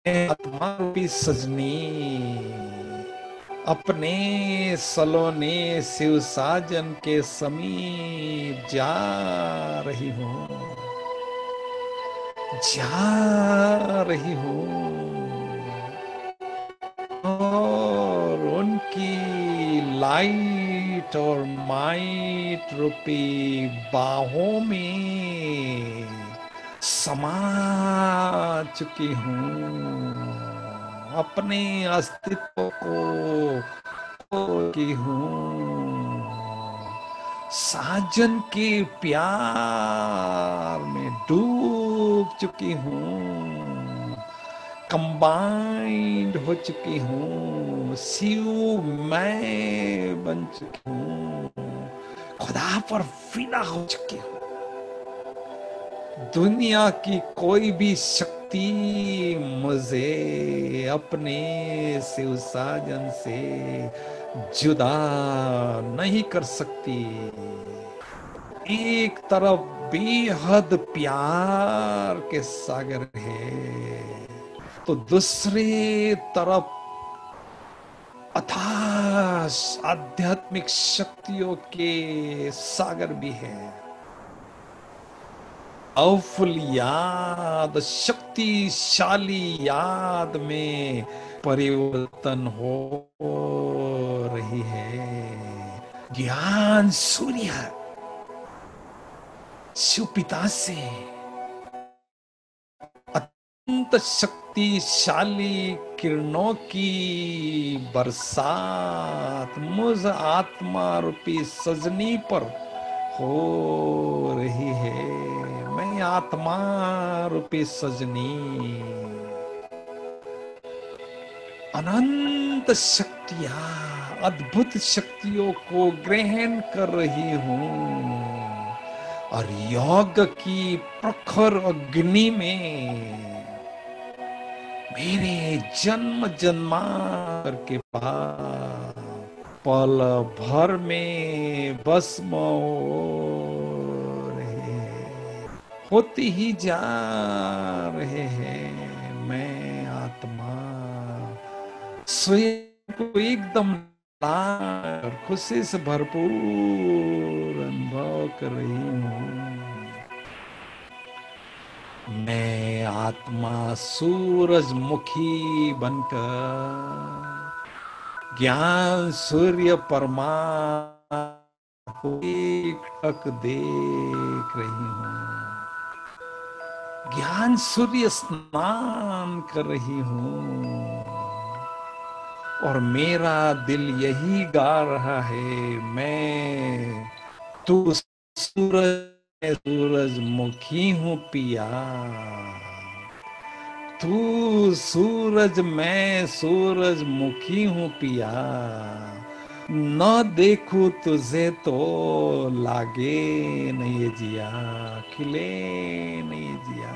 आत्मा रूपी सजनी अपने सलोने शिव साजन के समीप जा रही हूँ, जा रही हूँ, और उनकी लाइट और माइट रूपी बाहों में समा चुकी हूँ, अपने अस्तित्व को खो की हूँ, साजन के प्यार में डूब चुकी हूँ, कंबाइंड हो चुकी हूँ, शिव मैं बन चुकी हूँ, खुदा पर फिदा हो चुकी हूँ। दुनिया की कोई भी शक्ति मुझे अपने शिव साजन से जुदा नहीं कर सकती। एक तरफ बेहद प्यार के सागर है, तो दूसरी तरफ अथाह आध्यात्मिक शक्तियों के सागर भी है। अवफुल याद, शक्तिशाली याद में परिवर्तन हो रही है। ज्ञान सूर्य शिव पिता से अत्यंत शक्तिशाली किरणों की बरसात मुझ आत्मा रूपी सजनी पर हो रही है। मैं आत्मा रूपी सजनी अनंत शक्तियां, अद्भुत शक्तियों को ग्रहण कर रही हूँ, और योग की प्रखर अग्नि में मेरे जन्म जन्मांतर के पाप पल भर में भस्म हो रहे हैं, होते ही जा रहे हैं। मैं आत्मा स्वयं को एकदम और खुशी से भरपूर अनुभव कर रही हूँ। मैं आत्मा सूरजमुखी बनकर ज्ञान सूर्य परमात्मा को एकटक देख रही हूँ। ज्ञान सूर्य स्नान कर रही हूँ, और मेरा दिल यही गा रहा है, मैं तू सूरजमुखी हूँ पिया, तू सूरज मैं सूरजमुखी हूँ पिया, न देखूं तुझे तो लागे नहीं जिया, खिले नहीं जिया।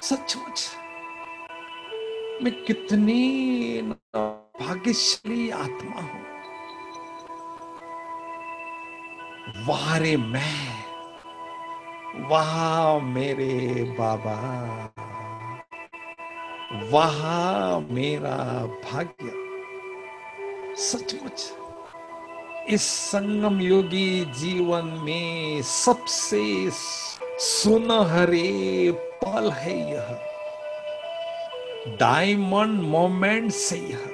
सचमुच मैं कितनी भाग्यशाली आत्मा हूं। वाह रे मैं, वाह मेरे बाबा, वहां मेरा भाग्य। सचमुच इस संगम योगी जीवन में सबसे सुनहरे पल है यह, डायमंड मोमेंट से यह,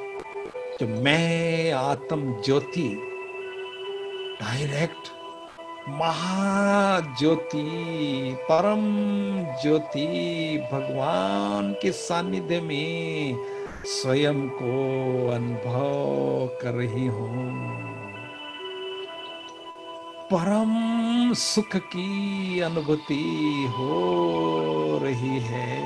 जो मैं आत्म ज्योति डायरेक्ट महाज्योति परम ज्योति भगवान के सानिध्य में स्वयं को अनुभव कर रही हूं। परम सुख की अनुभूति हो रही है।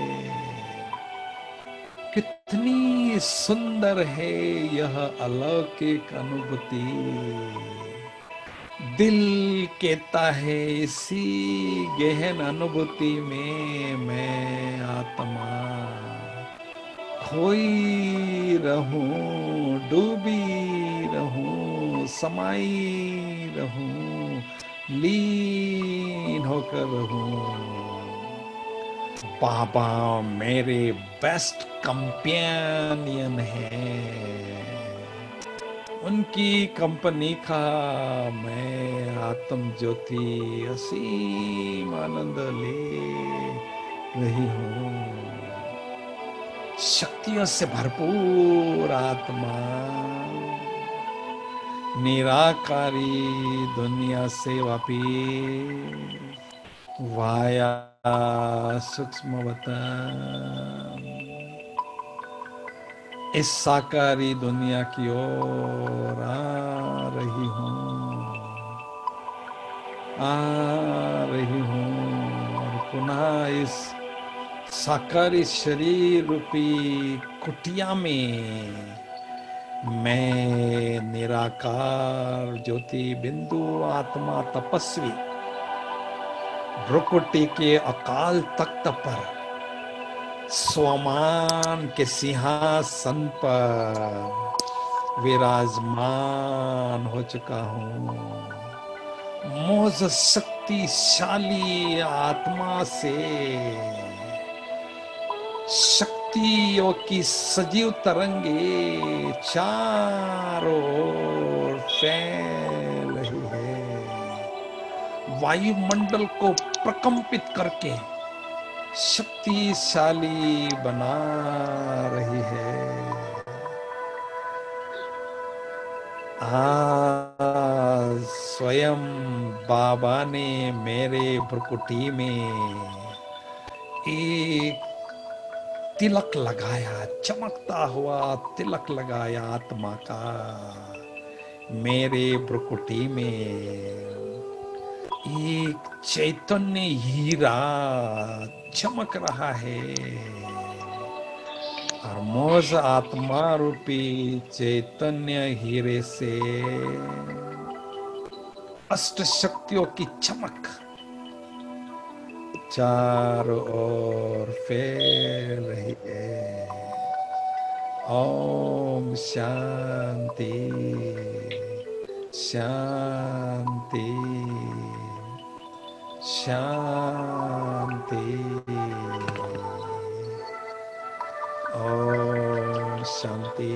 कितनी सुंदर है यह अलौकिक अनुभूति। दिल कहता है इसी गहन अनुभूति में मैं आत्मा खोई रहूं, डूबी रहूं, समाई रहूं, लीन होकर रहूं। बाबा मेरे बेस्ट कंपेनियन है, उनकी कंपनी का मैं आत्म ज्योति असीम आनंद ले रही हूँ। शक्तियों से भरपूर आत्मा निराकारी दुनिया से वापी वाया सूक्ष्मवता इस साकारी दुनिया की ओर आ रही हूँ और पुनः इस साकारी शरीर रूपी कुटिया में मैं निराकार ज्योति बिंदु आत्मा तपस्वी भ्रुकुटी के अकाल तख्त पर स्वमान के सिंहासन पर विराजमान हो चुका हूँ। मोज शक्तिशाली आत्मा से शक्तियों की सजीव तरंगे चारों ओर फैल रही है, वायुमंडल को प्रकंपित करके शक्तिशाली बना रही है। आज स्वयं बाबा ने मेरे भ्रुकुटी में एक तिलक लगाया, चमकता हुआ तिलक लगाया आत्मा का। मेरे भ्रुकुटी में एक चैतन्य हीरा चमक रहा है और मौज आत्मा रूपी चैतन्य हीरे से अष्ट शक्तियों की चमक चारों ओर फैल रही है। ओम शांति शांति शांति। ओम शांति।